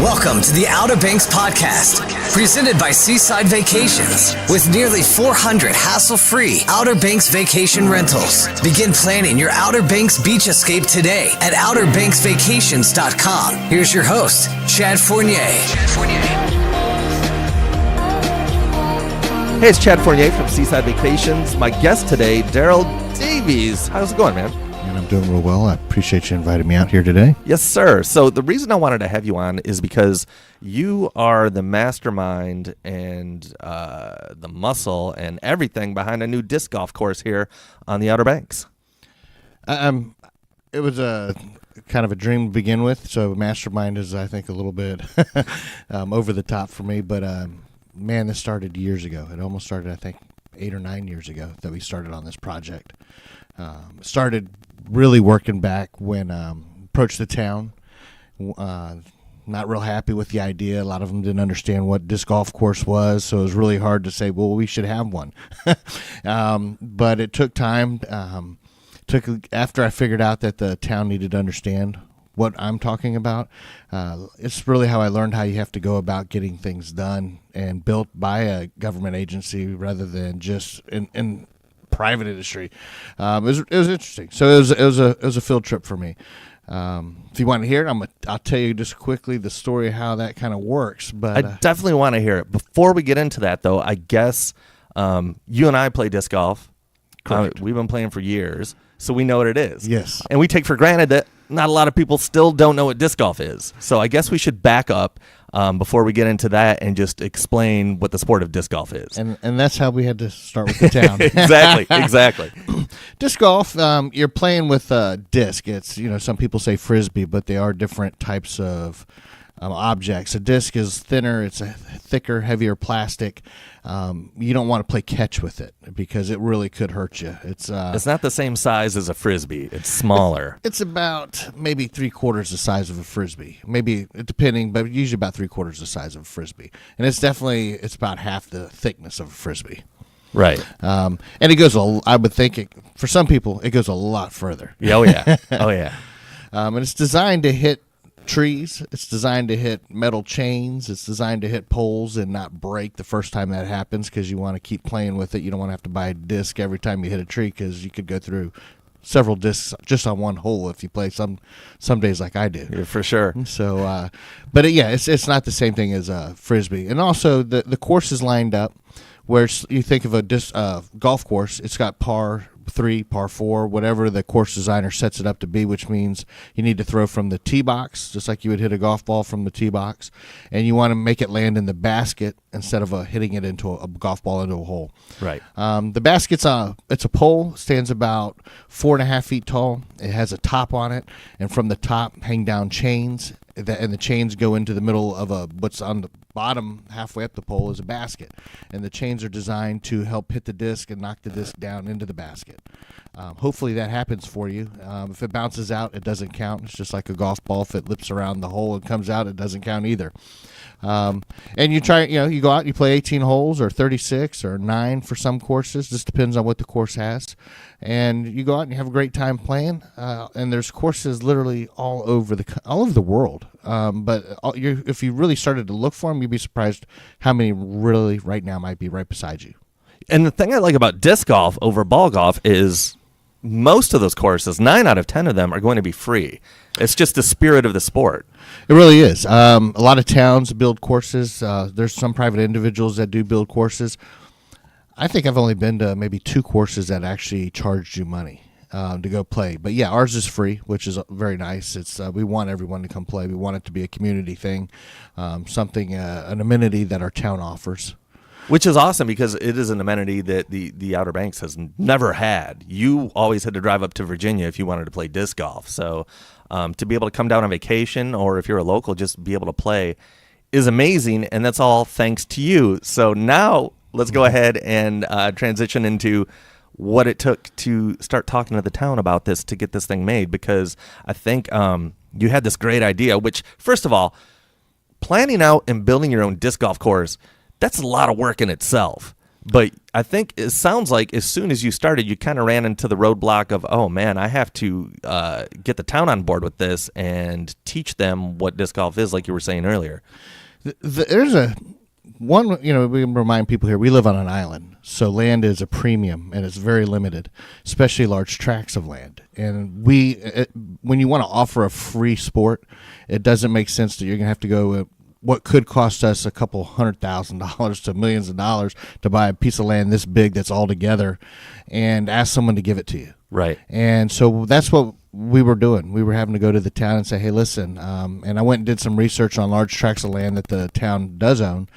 Welcome to the Outer Banks Podcast, presented by Seaside Vacations. With nearly 400 hassle-free Outer Banks vacation rentals. Begin planning your Outer Banks beach escape today at OuterBanksVacations.com. Here's your host, Chad Fournier. Hey, it's Chad Fournier from Seaside Vacations. My guest today, Daryl Davies. How's it going, man? And I'm doing real well. I appreciate you inviting me out here today. Yes, sir. So the reason I wanted to have you on is because you are the mastermind and the muscle and everything behind a new disc golf course here on the Outer Banks. It was a kind of a dream to begin with, so mastermind is, I think, a little bit over the top for me. But, man, this started years ago. It almost started, I think, 8 or 9 years ago that we started on this project. Started really working back when approached the town. Not real happy with the idea. A lot of them didn't understand what disc golf course was, so it was really hard to say, well, we should have one. But it took time. After I figured out that the town needed to understand what I'm talking about. It's really how I learned how you have to go about getting things done and built by a government agency rather than just in private industry. It was interesting. So it was a field trip for me. If you want to hear it, I'll tell you just quickly the story of how that kind of works. But I definitely want to hear it. Before we get into that, though, I guess you and I play disc golf. Correct. We've been playing for years, so we know what it is. Yes. And we take for granted that not a lot of people still don't know what disc golf is. So I guess we should back up before we get into that and just explain what the sport of disc golf is. And that's how we had to start with the town. Exactly. Disc golf, you're playing with a disc. It's, some people say frisbee, but they are different types of objects. A disc is thinner. It's a thicker, heavier plastic. You don't want to play catch with it because it really could hurt you. It's not the same size as a frisbee. It's smaller. It's about maybe 3/4 the size of a frisbee. Maybe depending, but usually about 3/4 the size of a frisbee. And it's about half the thickness of a frisbee. Right. And it goes. I would think for some people it goes a lot further. Oh yeah. And it's designed to hit trees. It's designed to hit metal chains. It's designed to hit poles and not break the first time that happens because you want to keep playing with it. You don't want to have to buy a disc every time you hit a tree because you could go through several discs just on one hole if you play some days like I do. Yeah, for sure. So, but it's not the same thing as a frisbee. And also the course is lined up where you think of a golf course. It's got par 3, par 4, whatever the course designer sets it up to be, which means you need to throw from the tee box, just like you would hit a golf ball from the tee box, and you want to make it land in the basket instead of hitting it into a golf ball into a hole. Right. The basket's it's a pole, stands about 4.5 feet tall. It has a top on it, and from the top hang down chains, and the chains go into the middle of what's on the bottom halfway up the pole is a basket, and the chains are designed to help hit the disc and knock the disc down into the basket. Hopefully that happens for you. If it bounces out, it doesn't count. It's just like a golf ball. If it lips around the hole and comes out, it doesn't count either. And you try, you go out, you play 18 holes or 36 or 9 for some courses. Just depends on what the course has. And you go out and you have a great time playing. And there's courses literally all over the world. But if you really started to look for them, you'd be surprised how many really right now might be right beside you. And the thing I like about disc golf over ball golf is most of those courses, 9 out of 10 of them, are going to be free. It's just the spirit of the sport. It really is. A lot of towns build courses. There's some private individuals that do build courses. I think I've only been to maybe 2 courses that actually charged you money to go play. But yeah, ours is free, which is very nice. It's we want everyone to come play. We want it to be a community thing, something an amenity that our town offers. Which is awesome because it is an amenity that the Outer Banks has never had. You always had to drive up to Virginia if you wanted to play disc golf. So to be able to come down on vacation, or if you're a local, just be able to play is amazing, and that's all thanks to you. So now let's go ahead and transition into what it took to start talking to the town about this to get this thing made, because I think you had this great idea, which, first of all, planning out and building your own disc golf course, that's a lot of work in itself. But I think it sounds like as soon as you started, you kind of ran into the roadblock of, oh man, I have to get the town on board with this and teach them what disc golf is, like you were saying earlier. There's we remind people here, we live on an island, so land is a premium and it's very limited, especially large tracts of land. And when you want to offer a free sport, it doesn't make sense that you're going to have to go what could cost us a couple $100,000 to millions of dollars to buy a piece of land this big that's all together and ask someone to give it to you. Right. And so that's what we were doing. We were having to go to the town and say, hey, listen, and I went and did some research on large tracts of land that the town does own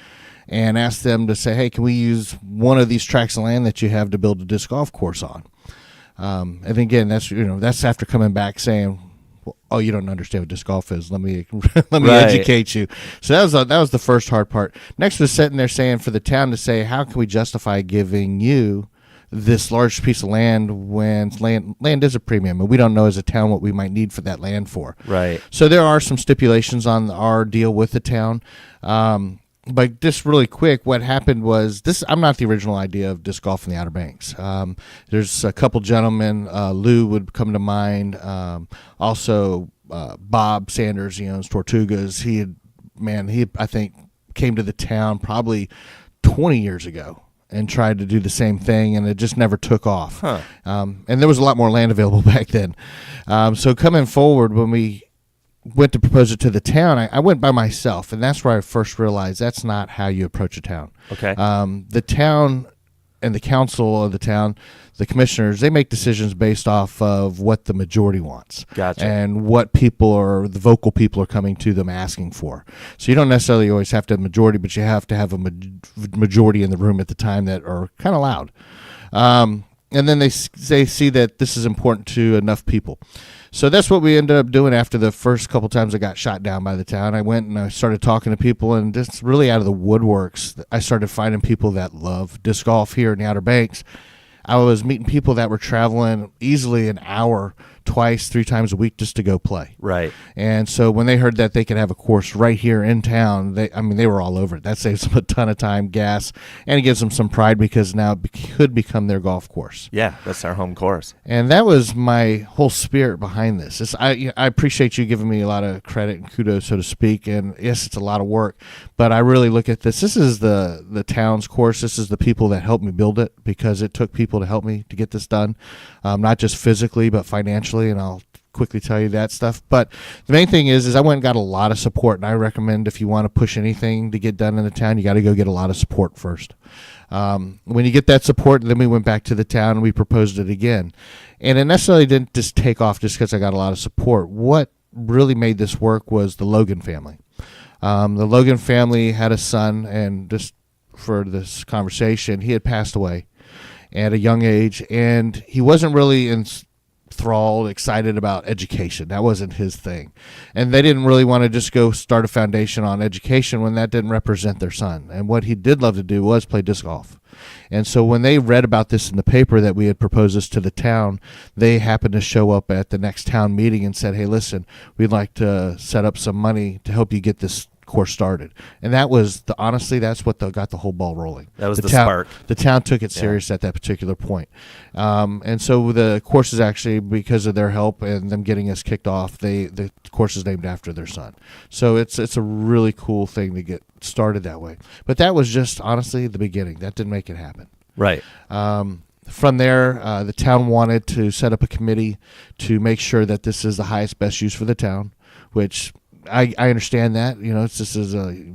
and asked them to say, hey, can we use one of these tracts of land that you have to build a disc golf course on? And again, that's after coming back saying, oh, you don't understand what disc golf is. Let me educate you. So that was the first hard part. Next was sitting there saying for the town to say, how can we justify giving you this large piece of land when land is a premium and we don't know as a town what we might need for that land for. Right. So there are some stipulations on our deal with the town. But just really quick, what happened was I'm not the original idea of disc golf in the Outer Banks. There's a couple gentlemen, Lou would come to mind. Also, Bob Sanders, he owns Tortugas. He I think came to the town probably 20 years ago and tried to do the same thing, and it just never took off. Huh. And there was a lot more land available back then. So coming forward, when we went to propose it to the town, I went by myself, and that's where I first realized that's not how you approach a town. Okay. The town and the council of the town, the commissioners, they make decisions based off of what the majority wants. Gotcha. And what the vocal people are coming to them asking for. So you don't necessarily always have to have a majority, but you have to have a majority in the room at the time that are kind of loud. And then they see that this is important to enough people. So that's what we ended up doing after the first couple times I got shot down by the town. I went and I started talking to people, and just really out of the woodworks, I started finding people that love disc golf here in the Outer Banks. I was meeting people that were traveling easily an hour, twice, 3 times a week just to go play. Right. And so when they heard that they could have a course right here in town, they were all over it. That saves them a ton of time, gas, and it gives them some pride because now it could become their golf course. Yeah, that's our home course. And that was my whole spirit behind this. I appreciate you giving me a lot of credit and kudos, so to speak. And yes, it's a lot of work, but I really look at this. This is the town's course. This is the people that helped me build it, because it took people to help me to get this done, not just physically, but financially. And I'll quickly tell you that stuff. But the main thing is I went and got a lot of support. And I recommend if you want to push anything to get done in the town, you got to go get a lot of support first. When you get that support, then we went back to the town and we proposed it again. And it necessarily didn't just take off just because I got a lot of support. What really made this work was the Logan family. The Logan family had a son, and just for this conversation, he had passed away at a young age, and he wasn't really enthralled, excited about education. That wasn't his thing. And they didn't really want to just go start a foundation on education when that didn't represent their son. And what he did love to do was play disc golf. And so when they read about this in the paper that we had proposed this to the town, they happened to show up at the next town meeting and said, hey, listen, we'd like to set up some money to help you get this course started. And that was honestly, that's what got the whole ball rolling. That was the spark. The town took it serious at that particular point. And so the course is actually, because of their help and them getting us kicked off, the course is named after their son. So it's a really cool thing to get started that way. But that was just honestly the beginning. That didn't make it happen. Right. From there, the town wanted to set up a committee to make sure that this is the highest, best use for the town, which I understand that. This is a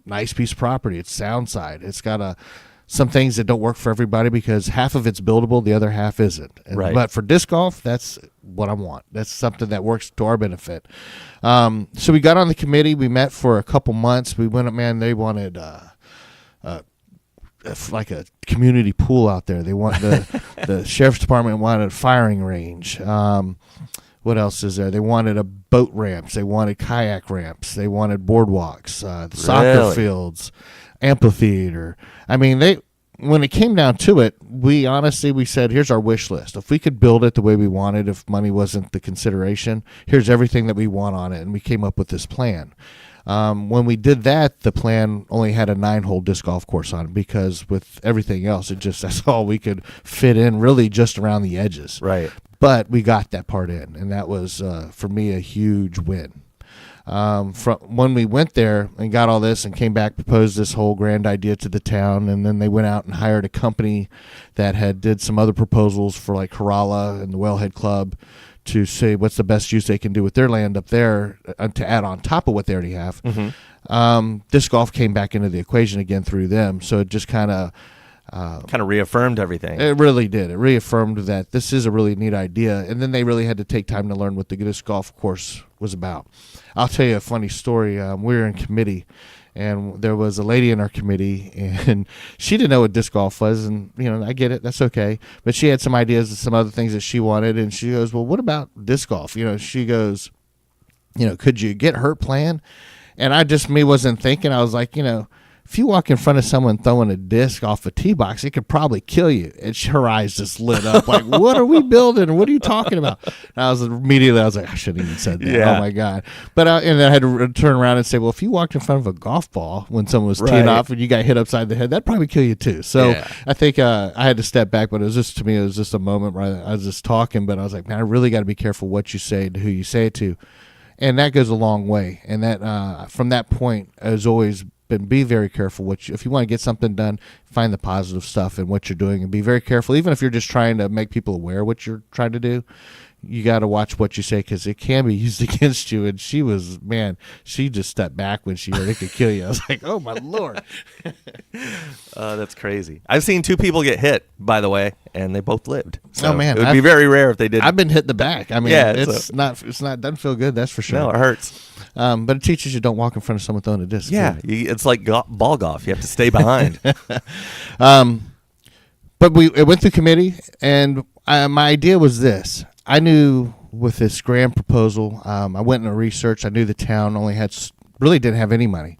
nice piece of property. It's Soundside. It's got some things that don't work for everybody because half of it's buildable, the other half isn't. Right. But for disc golf, that's what I want. That's something that works to our benefit. So we got on the committee. We met for a couple months. We went up, man, they wanted like a community pool out there. They want the sheriff's department wanted a firing range. What else is there? They wanted a boat ramps. They wanted kayak ramps. They wanted boardwalks, the soccer fields, amphitheater. I mean, when it came down to it, we said, here's our wish list. If we could build it the way we wanted, if money wasn't the consideration, here's everything that we want on it. And we came up with this plan. When we did that, the plan only had a 9-hole disc golf course on it, because with everything else, that's all we could fit in, really just around the edges. Right. But we got that part in, and that was, for me, a huge win. From when we went there and got all this and came back, proposed this whole grand idea to the town, and then they went out and hired a company that did some other proposals for like Kerala and the Wellhead Club to say what's the best use they can do with their land up there to add on top of what they already have. Disc golf came back into the equation again through them, so it just kind of reaffirmed everything. It really did. It reaffirmed that this is a really neat idea, and then they really had to take time to learn what the disc golf course was about. I'll tell you a funny story. We were in committee, and there was a lady in our committee, and she didn't know what disc golf was, and I get it, that's okay, but she had some ideas of some other things that she wanted, and she goes, well, what about disc golf? She goes, could you get hurt playing? And me wasn't thinking. I was like, if you walk in front of someone throwing a disc off a tee box, it could probably kill you. And her eyes just lit up like, what are we building? What are you talking about? And I was like, I shouldn't even said that. Yeah. Oh my God. But and then I had to turn around and say, well, if you walked in front of a golf ball when someone was teeing off and you got hit upside the head, that'd probably kill you too. So I think I had to step back, but it was just a moment where I was just talking, but I was like, man, I really got to be careful what you say to who you say it to. And that goes a long way. And that from that point has always been, be very careful if you want to get something done, find the positive stuff in what you're doing and be very careful. Even if you're just trying to make people aware of what you're trying to do, you got to watch what you say, because it can be used against you. And she just stepped back when she heard it could kill you. I was like, oh my Lord. That's crazy. I've seen 2 people get hit, by the way, and they both lived. So oh man, it would be very rare if they didn't. I've been hit in the back. I mean, Yeah, it's not doesn't feel good. That's for sure. No, it hurts. But it teaches you don't walk in front of someone throwing a disc. Yeah, it's like ball golf. You have to stay behind. But it went through committee, and my idea was this. I knew with this grand proposal, I went into research. I knew the town really didn't have any money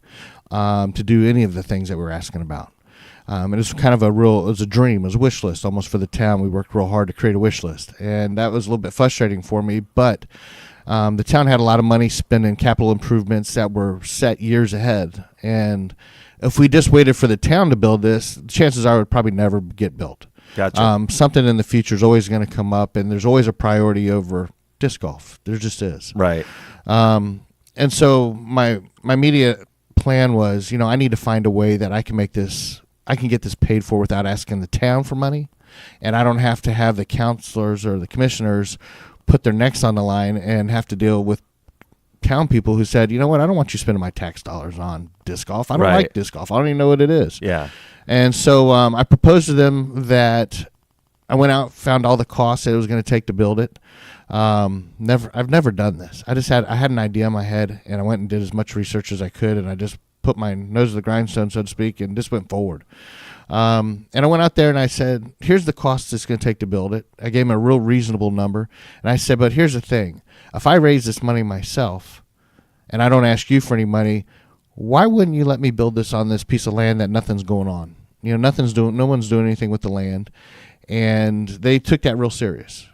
to do any of the things that we were asking about. And it was kind of it was a dream, it was a wish list almost for the town. We worked real hard to create a wish list, and that was a little bit frustrating for me, but the town had a lot of money spent in capital improvements that were set years ahead, and if we just waited for the town to build this, chances are it would probably never get built. Gotcha. Something in the future is always going to come up, and there's always a priority over disc golf. There just is. Right. And so my immediate plan was, I need to find a way that I can get this paid for without asking the town for money, and I don't have to have the counselors or the commissioners put their necks on the line and have to deal with town people who said, you know what, I don't want you spending my tax dollars on disc golf. I don't like disc golf. I don't even know what it is. Yeah. And so I proposed to them that I went out, found all the costs that it was going to take to build it. I've never done this. I had an idea in my head, and I went and did as much research as I could, and I just put my nose to the grindstone, so to speak, and just went forward. And I went out there and I said, here's the cost it's going to take to build it. I gave him a real reasonable number. And I said, but here's the thing. If I raise this money myself and I don't ask you for any money, why wouldn't you let me build this on this piece of land that nothing's going on? No one's doing anything with the land. And they took that real serious.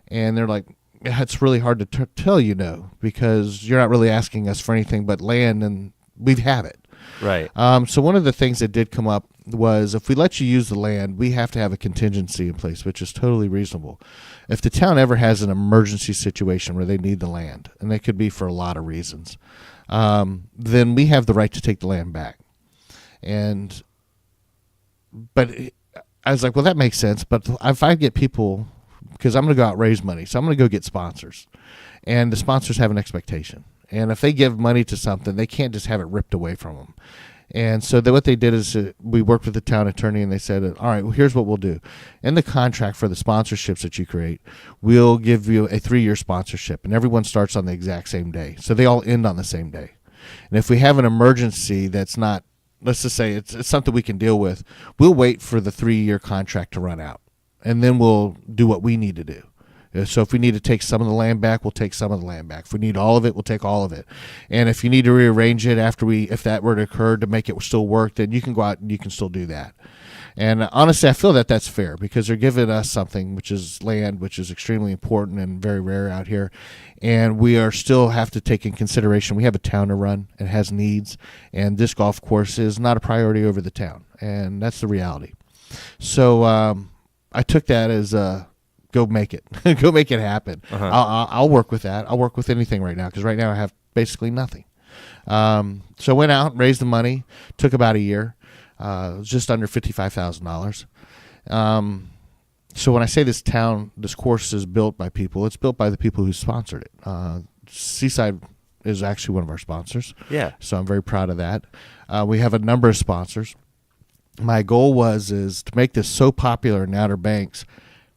And they're like, it's really hard to tell no, because you're not really asking us for anything but land, and we have it. Right. So one of the things that did come up was, if we let you use the land, we have to have a contingency in place, which is totally reasonable. If the town ever has an emergency situation where they need the land, and they could be for a lot of reasons, then we have the right to take the land back. But I was like, well, that makes sense. But if I get people, because I'm going to go out and raise money, so I'm going to go get sponsors, and the sponsors have an expectation. And if they give money to something, they can't just have it ripped away from them. And so what they did is we worked with the town attorney, and they said, all right, well, here's what we'll do. In the contract for the sponsorships that you create, we'll give you a 3-year sponsorship, and everyone starts on the exact same day. So they all end on the same day. And if we have an emergency that's not, let's just say it's something we can deal with, we'll wait for the 3-year contract to run out, and then we'll do what we need to do. So if we need to take some of the land back, we'll take some of the land back. If we need all of it, we'll take all of it. And if you need to rearrange it if that were to occur to make it still work, then you can go out and you can still do that. And honestly, I feel that that's fair because they're giving us something, which is land, which is extremely important and very rare out here. And we are still have to take in consideration we have a town to run. It has needs, and this golf course is not a priority over the town, and that's the reality. So I took that as go make it, go make it happen. I'll work with that. I'll work with anything right now because right now I have basically nothing. So I went out, raised the money, took about a year, just under $55,000. So when I say this course is built by people, it's built by the people who sponsored it. Seaside is actually one of our sponsors. Yeah. So I'm very proud of that. We have a number of sponsors. My goal is to make this so popular in Outer Banks,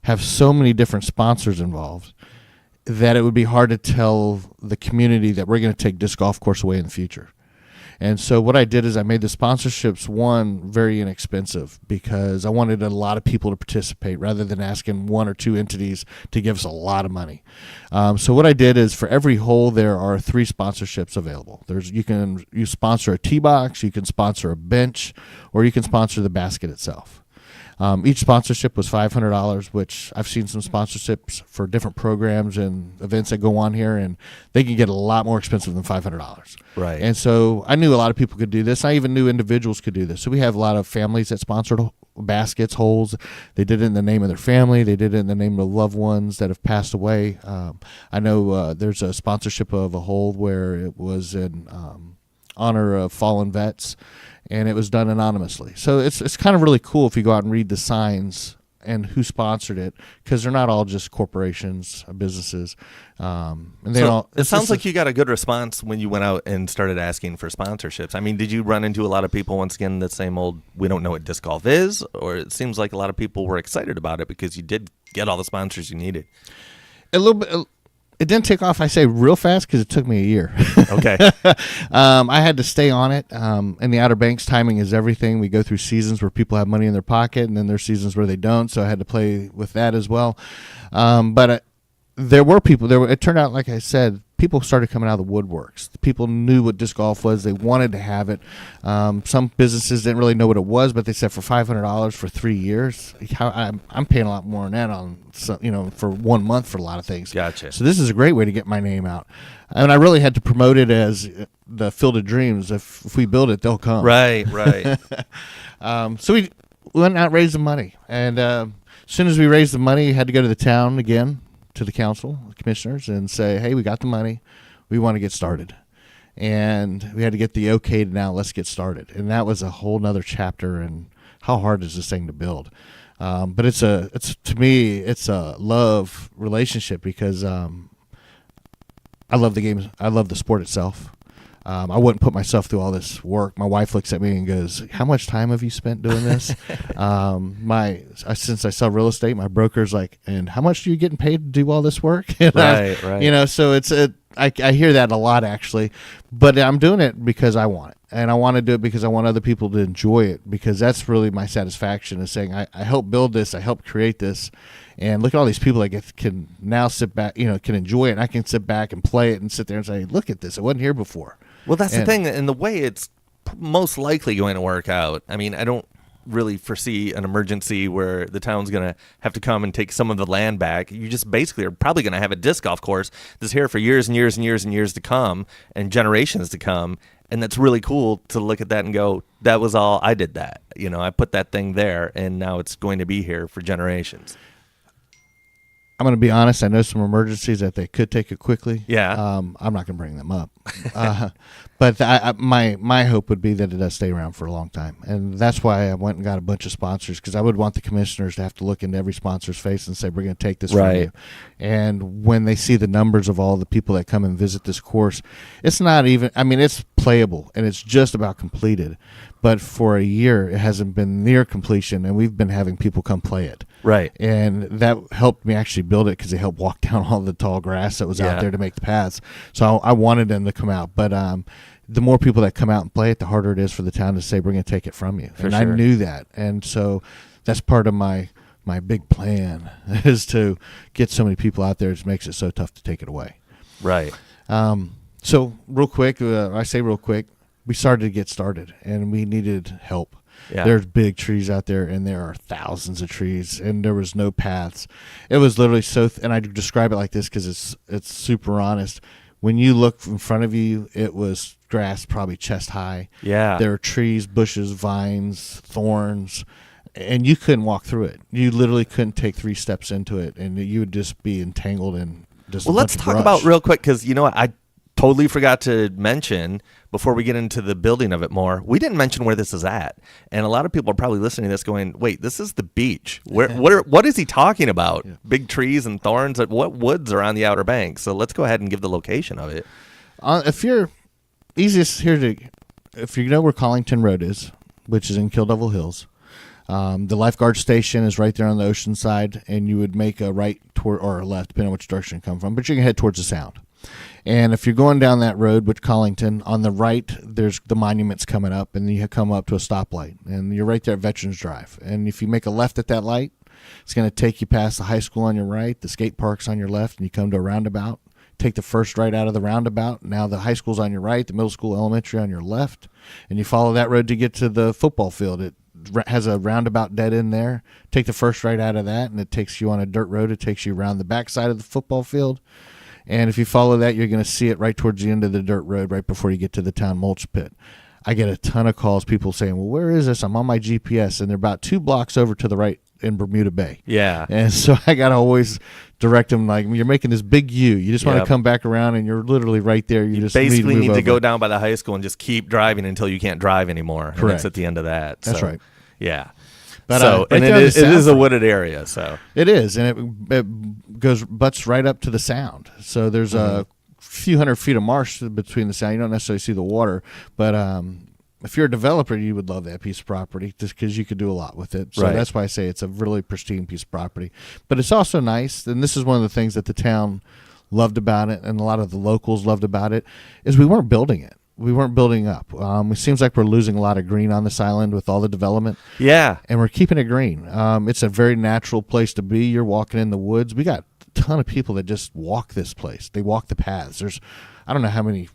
have so many different sponsors involved, that it would be hard to tell the community that we're going to take this golf course away in the future. And so what I did is I made the sponsorships, one, very inexpensive because I wanted a lot of people to participate rather than asking one or two entities to give us a lot of money. So what I did is for every hole there are 3 sponsorships available. You sponsor a tee box, you can sponsor a bench, or you can sponsor the basket itself. Each sponsorship was $500, which I've seen some sponsorships for different programs and events that go on here, and they can get a lot more expensive than $500. Right. And so I knew a lot of people could do this. I even knew individuals could do this. So we have a lot of families that sponsored baskets, holes. They did it in the name of their family. They did it in the name of loved ones that have passed away. I know there's a sponsorship of a hole where it was in honor of fallen vets, and it was done anonymously. So it's kind of really cool if you go out and read the signs and who sponsored it, because they're not all just corporations, businesses. And they don't. It sounds like you got a good response when you went out and started asking for sponsorships. I mean, did you run into a lot of people, once again, the same old, we don't know what disc golf is? Or it seems like a lot of people were excited about it because you did get all the sponsors you needed. A little bit. It didn't take off, I say, real fast because it took me a year. Okay. I had to stay on it. In the Outer Banks, timing is everything. We go through seasons where people have money in their pocket, and then there's seasons where they don't, so I had to play with that as well. But there were people. It turned out, like I said, people started coming out of the woodworks. People knew what disc golf was. They wanted to have it. Some businesses didn't really know what it was, but they said for $500 for 3 years, I'm paying a lot more than that for 1 month for a lot of things. Gotcha. So this is a great way to get my name out. And I really had to promote it as the Field of Dreams. If we build it, they'll come. Right. So we went out and raised the money. And as soon as we raised the money, we had to go to the town again, to the council, the commissioners, and say, hey, we got the money. We want to get started. And we had to get the okay to now let's get started. And that was a whole nother chapter. And how hard is this thing to build? But to me, it's a love relationship because I love the game. I love the sport itself. I wouldn't put myself through all this work. My wife looks at me and goes, how much time have you spent doing this? Since I sell real estate, my broker's like, and how much are you getting paid to do all this work? Right. So I hear that a lot, actually. But I'm doing it because I want it. And I want to do it because I want other people to enjoy it, because that's really my satisfaction, is saying I helped build this, I helped create this, and look at all these people that can now sit back, can enjoy it, and I can sit back and play it and sit there and say, look at this, it wasn't here before. Well, that's the thing, and the way it's most likely going to work out. I mean, I don't really foresee an emergency where the town's going to have to come and take some of the land back. You just basically are probably going to have a disc golf course that's here for years and years and years and years to come, and generations to come. And that's really cool to look at that and go, that was all, I did that. I put that thing there, and now it's going to be here for generations. I'm going to be honest. I know some emergencies that they could take it quickly. Yeah. I'm not going to bring them up. But my hope would be that it does stay around for a long time. And that's why I went and got a bunch of sponsors, because I would want the commissioners to have to look into every sponsor's face and say, we're going to take this from you. And when they see the numbers of all the people that come and visit this course, it's not even, it's playable and it's just about completed. But for a year, it hasn't been near completion, and we've been having people come play it. Right. And that helped me actually build it, because they helped walk down all the tall grass that was out there to make the paths. So I wanted them to come out. But the more people that come out and play it, the harder it is for the town to say, we're going to take it from you. I knew that. And so that's part of my big plan, is to get so many people out there. It makes it so tough to take it away. Right. So real quick, we started to get started, and we needed help. Yeah. There's big trees out there, and there are thousands of trees, and there was no paths. It was literally and I describe it like this because it's super honest. When you look in front of you, it was grass probably chest high. Yeah. There were trees, bushes, vines, thorns, and you couldn't walk through it. You literally couldn't take 3 steps into it, and you would just be entangled in just Well, a let's bunch of talk brush. about real quick, because you know what? I totally forgot to mention before we get into the building of it more. We didn't mention where this is at, and a lot of people are probably listening to this going, "Wait, this is the beach? What is he talking about? Yeah. Big trees and thorns? What woods are on the Outer Banks?" So let's go ahead and give the location of it. If you're easiest here if you know where Collington Road is, which is in Kill Devil Hills, the lifeguard station is right there on the ocean side, and you would make a right toward or a left, depending on which direction you come from, but you can head towards the Sound. And if you're going down that road with Collington, on the right, there's the monuments coming up, and you come up to a stoplight, and you're right there at Veterans Drive. And if you make a left at that light, it's going to take you past the high school on your right, the skate park's on your left, and you come to a roundabout. Take the first right out of the roundabout. Now the high school's on your right, the middle school, elementary on your left, and you follow that road to get to the football field. It has a roundabout dead end there. Take the first right out of that, and it takes you on a dirt road. It takes you around the backside of the football field. And if you follow that, you're going to see it right towards the end of the dirt road, right before you get to the town mulch pit. I get a ton of calls, people saying, well, where is this? I'm on my GPS, and they're about 2 blocks over to the right in Bermuda Bay. Yeah. And so I got to always direct them, like, you're making this big U. You just want Yep. to come back around, and you're literally right there. You just Basically need need to over. go down by the high school and just keep driving until you can't drive anymore. And Correct. that's at the end of that. That's So, right. Yeah. But, So, right and there it on the is a Sound- wooded area. So It is, and it goes butts right up to the Sound. So there's a few hundred feet of marsh between the Sound. You don't necessarily see the water, but if you're a developer, you would love that piece of property just because you could do a lot with it. So Right. that's why I say it's a really pristine piece of property. But it's also nice, and this is one of the things that the town loved about it, and a lot of the locals loved about it, is we weren't building it. We weren't building up. It seems like we're losing a lot of green on this island with all the development. yeah. And we're keeping it green. It's a very natural place to be. You're walking in the woods. We got a ton of people that just walk this place. They walk the paths. I don't know how many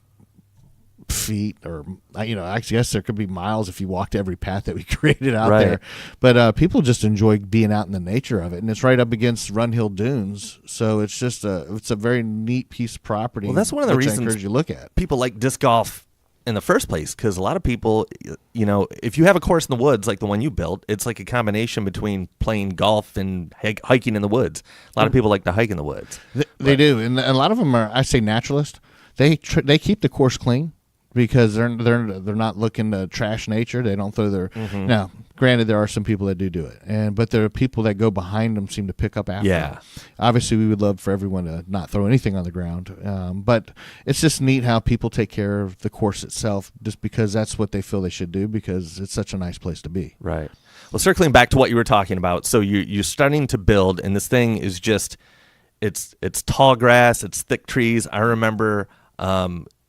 feet, or I guess there could be miles if you walked every path that we created out Right. there. But people just enjoy being out in the nature of it, and it's right up against Run Hill Dunes. So it's just it's a very neat piece of property. Well, that's one of the which I reasons encourage you to look at. people like disc golf in the first place, because a lot of people, if you have a course in the woods like the one you built, it's like a combination between playing golf and hiking in the woods. A lot of people like to hike in the woods. They do, and a lot of them are, I say, naturalists. They keep the course clean because they're not looking to trash nature. They don't throw their Now, granted, there are some people that do it, but there are people that go behind them, seem to pick up after Yeah. them. Obviously, we would love for everyone to not throw anything on the ground, but it's just neat how people take care of the course itself, just because that's what they feel they should do, because it's such a nice place to be. Right. Well, circling back to what you were talking about, so you're starting to build, and this thing is just, it's tall grass, it's thick trees. I remember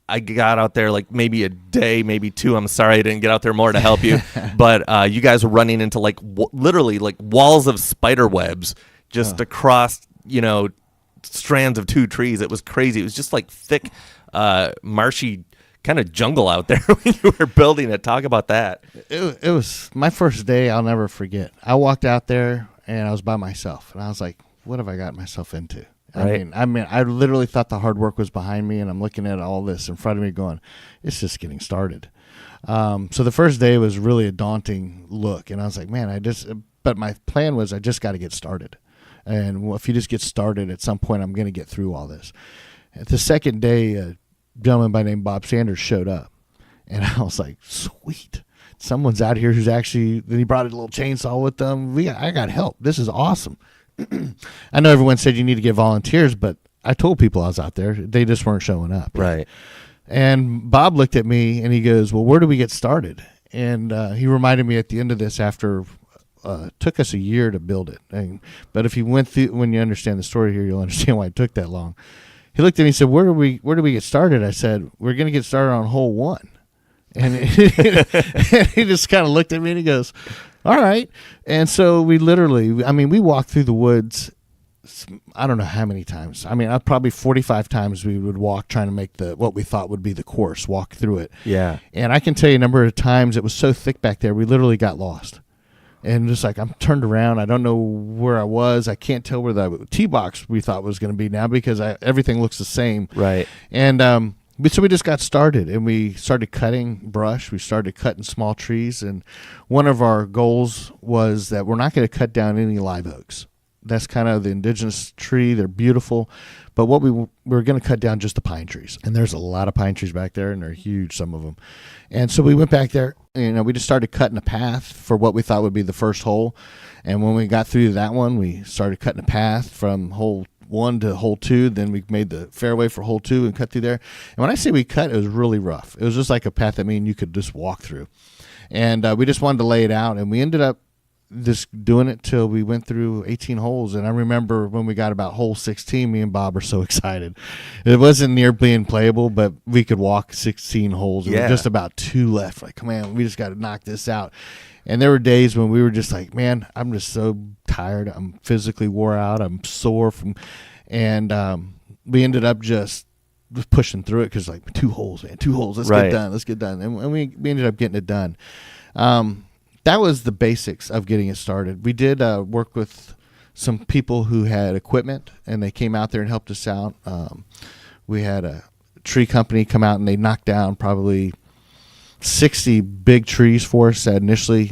I got out there like maybe a day, maybe 2. I'm sorry I didn't get out there more to help you, but you guys were running into like literally like walls of spider webs just across, strands of 2 trees. It was crazy. It was just like thick, marshy kind of jungle out there when you were building it. Talk about that. It was my first day. I'll never forget. I walked out there and I was by myself, and I was like, "What have I got myself into?" Right. I mean, I literally thought the hard work was behind me, and I'm looking at all this in front of me, going, "It's just getting started." So the first day was really a daunting look, and I was like, "Man, But my plan was, I just got to get started, and if you just get started, at some point, I'm going to get through all this. At the second day, a gentleman by the name Bob Sanders showed up, and I was like, "Sweet, someone's out here who's actually." Then he brought a little chainsaw with them. I got help. This is awesome. I know everyone said you need to get volunteers, but I told people I was out there. They just weren't showing up. Right. And Bob looked at me and he goes, "Well, where do we get started?" And he reminded me at the end of this, after it took us a year to build it. But if you went through, when you understand the story here, you'll understand why it took that long. He looked at me and said, where do we get started? I said, "We're going to get started on hole 1. And he just kind of looked at me and he goes, "All right." And so we walked through the woods I don't know how many times. I mean, probably 45 times we would walk trying to make what we thought would be the course, walk through it. Yeah. And I can tell you a number of times it was so thick back there, we literally got lost. And just like, I'm turned around, I don't know where I was. I can't tell where the tee box we thought was going to be now because everything looks the same. Right. And so we just got started, and we started cutting brush. We started cutting small trees, and one of our goals was that we're not going to cut down any live oaks. That's kind of the indigenous tree. They're beautiful. But what we were going to cut down just the pine trees. And there's a lot of pine trees back there, and they're huge, some of them. And so we went back there, we just started cutting a path for what we thought would be the first hole. And when we got through that one, we started cutting a path from hole 1 to hole 2. Then we made the fairway for hole 2 and cut through there. And when I say we cut, it was really rough. It was just like a path that you could just walk through. And we just wanted to lay it out, and we ended up just doing it till we went through 18 holes. And I remember when we got about hole 16, me and Bob were so excited. It wasn't near being playable, but we could walk 16 holes. There were just about 2 left. Like, come on, we just got to knock this out. And there were days when we were just like, man, I'm just so tired. I'm physically wore out. I'm sore and we ended up just pushing through it because like 2 holes, man, 2 holes. Let's get done. And we ended up getting it done. That was the basics of getting it started. We did work with some people who had equipment, and they came out there and helped us out. We had a tree company come out, and they knocked down probably 60 big trees for us initially.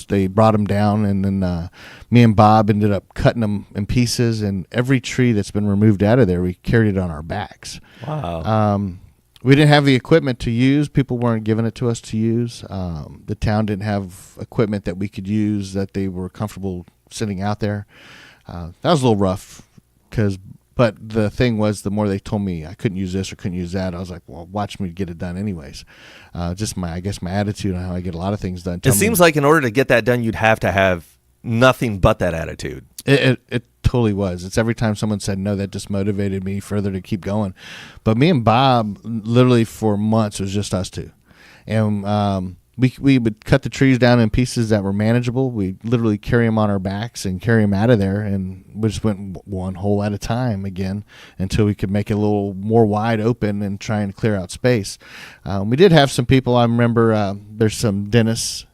They brought them down, and then me and Bob ended up cutting them in pieces, and every tree that's been removed out of there, we carried it on our backs. Wow. We didn't have the equipment to use. People weren't giving it to us to use. The town didn't have equipment that we could use that they were comfortable sitting out there. That was a little rough, but the thing was, the more they told me I couldn't use this or couldn't use that, I was like, well, watch me get it done anyways. Just my attitude on how I get a lot of things done. It seems like in order to get that done, you'd have to have nothing but that attitude. It totally was. It's every time someone said no, that just motivated me further to keep going. But me and Bob, literally for months, it was just us two. And we would cut the trees down in pieces that were manageable. We literally carry them on our backs and carry them out of there. And we just went 1 hole at a time again until we could make it a little more wide open and try and clear out space. We did have some people. I remember there's some dentists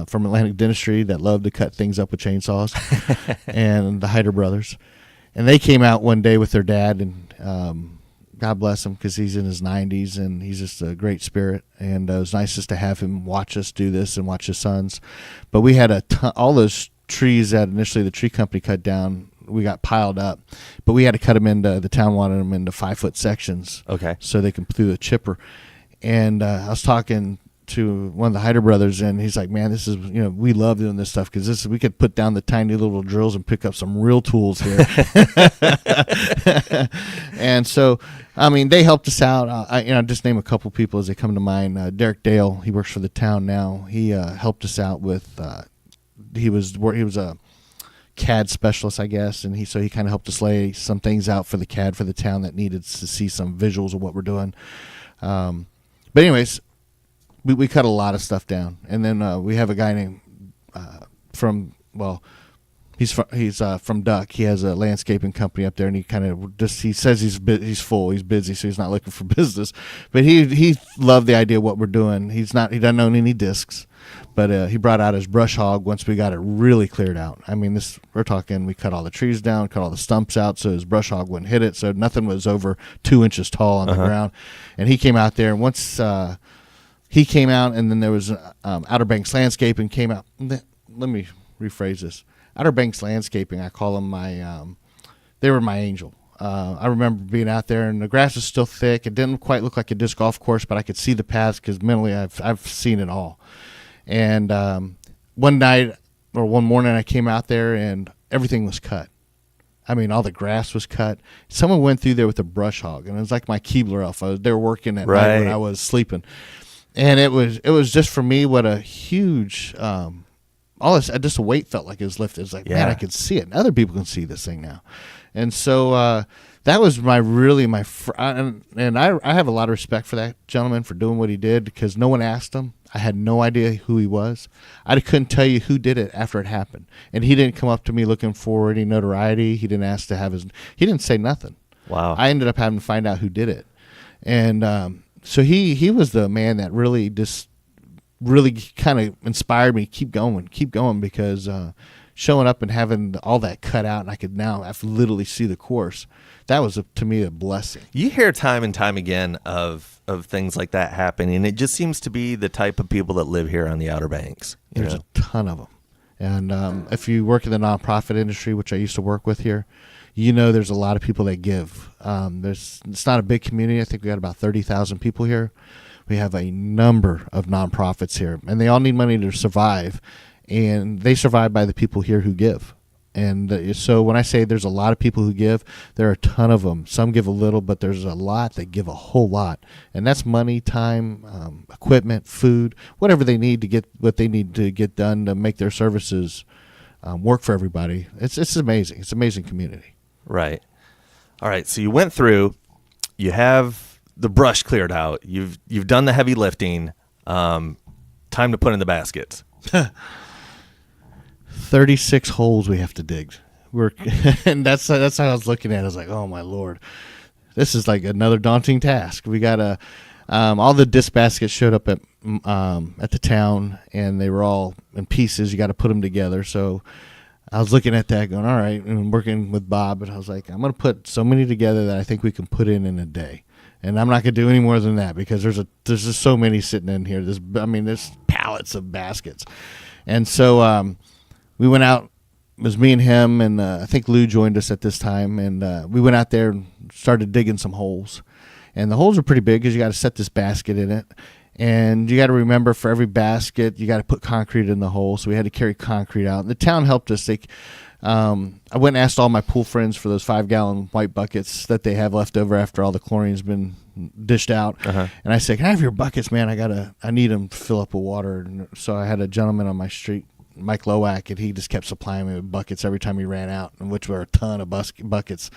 from Atlantic Dentistry that love to cut things up with chainsaws, and the Hyder brothers. And they came out one day with their dad, and God bless him because he's in his 90s, and he's just a great spirit. And it was nice just to have him watch us do this and watch his sons. But we had all those trees that initially the tree company cut down, we got piled up. But we had to cut them the town wanted them into 5-foot sections. Okay. So they can through the chipper. And I was talking to one of the Hyder brothers, and he's like, man, this is, we love doing this stuff because we could put down the tiny little drills and pick up some real tools here. And so, they helped us out. I just name a couple people as they come to mind. Derek Dale, he works for the town now. He helped us out with, he was a CAD specialist, I guess, and he kind of helped us lay some things out for the CAD for the town that needed to see some visuals of what we're doing. But anyways, we cut a lot of stuff down, and then we have a guy named he's from Duck. He has a landscaping company up there, and he says he's full, he's busy, so he's not looking for business. But he loved the idea of what we're doing. He doesn't own any discs, but he brought out his brush hog once we got it really cleared out. We're talking, we cut all the trees down, cut all the stumps out, so his brush hog wouldn't hit it, so nothing was over 2 inches tall on the ground. And he came out there, and once he came out, and then there was Outer Banks Landscaping came out. Let me rephrase this. Outer Banks Landscaping, I call them they were my angel. I remember being out there, and the grass was still thick. It didn't quite look like a disc golf course, but I could see the paths because mentally I've seen it all. And one morning I came out there, and everything was cut. All the grass was cut. Someone went through there with a brush hog, and it was like my Keebler elf. They were working at night when I was sleeping. And it was just for me what a huge all this just a weight felt like it was lifted. It's like, man, I can see it. And other people can see this thing now. And so that was and I have a lot of respect for that gentleman for doing what he did because no one asked him. I had no idea who he was. I couldn't tell you who did it after it happened. And he didn't come up to me looking for any notoriety. He didn't ask to have he didn't say nothing. Wow. I ended up having to find out who did it. And so he was the man that really kind of inspired me, keep going, because showing up and having all that cut out, and I could now literally see the course. That was, to me, a blessing. You hear time and time again of things like that happening, and it just seems to be the type of people that live here on the Outer Banks. There's a ton of them. And if you work in the nonprofit industry, which I used to work with here, there's a lot of people that give. It's not a big community. I think we got about 30,000 people here. We have a number of nonprofits here, and they all need money to survive, and they survive by the people here who give. And so when I say there's a lot of people who give, there are a ton of them. Some give a little, but there's a lot that give a whole lot. And that's money, time, equipment, food, whatever they need to get what they need to get done to make their services work for everybody. It's amazing. It's an amazing community. Right. All right. So you went through, you have the brush cleared out. You've done the heavy lifting. Time to put in the baskets. 36 holes we have to dig. And that's how I was looking at it. I was like, oh my Lord, this is like another daunting task. We got all the disc baskets showed up at the town, and they were all in pieces. You got to put them together. So I was looking at that going, all right, and working with Bob, and I was like, I'm going to put so many together that I think we can put in a day. And I'm not going to do any more than that, because there's just so many sitting in here. There's pallets of baskets. And so we went out. It was me and him, and I think Lou joined us at this time. And we went out there and started digging some holes. And the holes are pretty big because you got to set this basket in it. And you got to remember, for every basket, you got to put concrete in the hole. So we had to carry concrete out. And the town helped us. I went and asked all my pool friends for those 5-gallon white buckets that they have left over after all the chlorine's been dished out. Uh-huh. And I said, can I have your buckets, man? I need them to fill up with water. And so I had a gentleman on my street, Mike Lowak, and he just kept supplying me with buckets every time he ran out, which were a ton of buckets.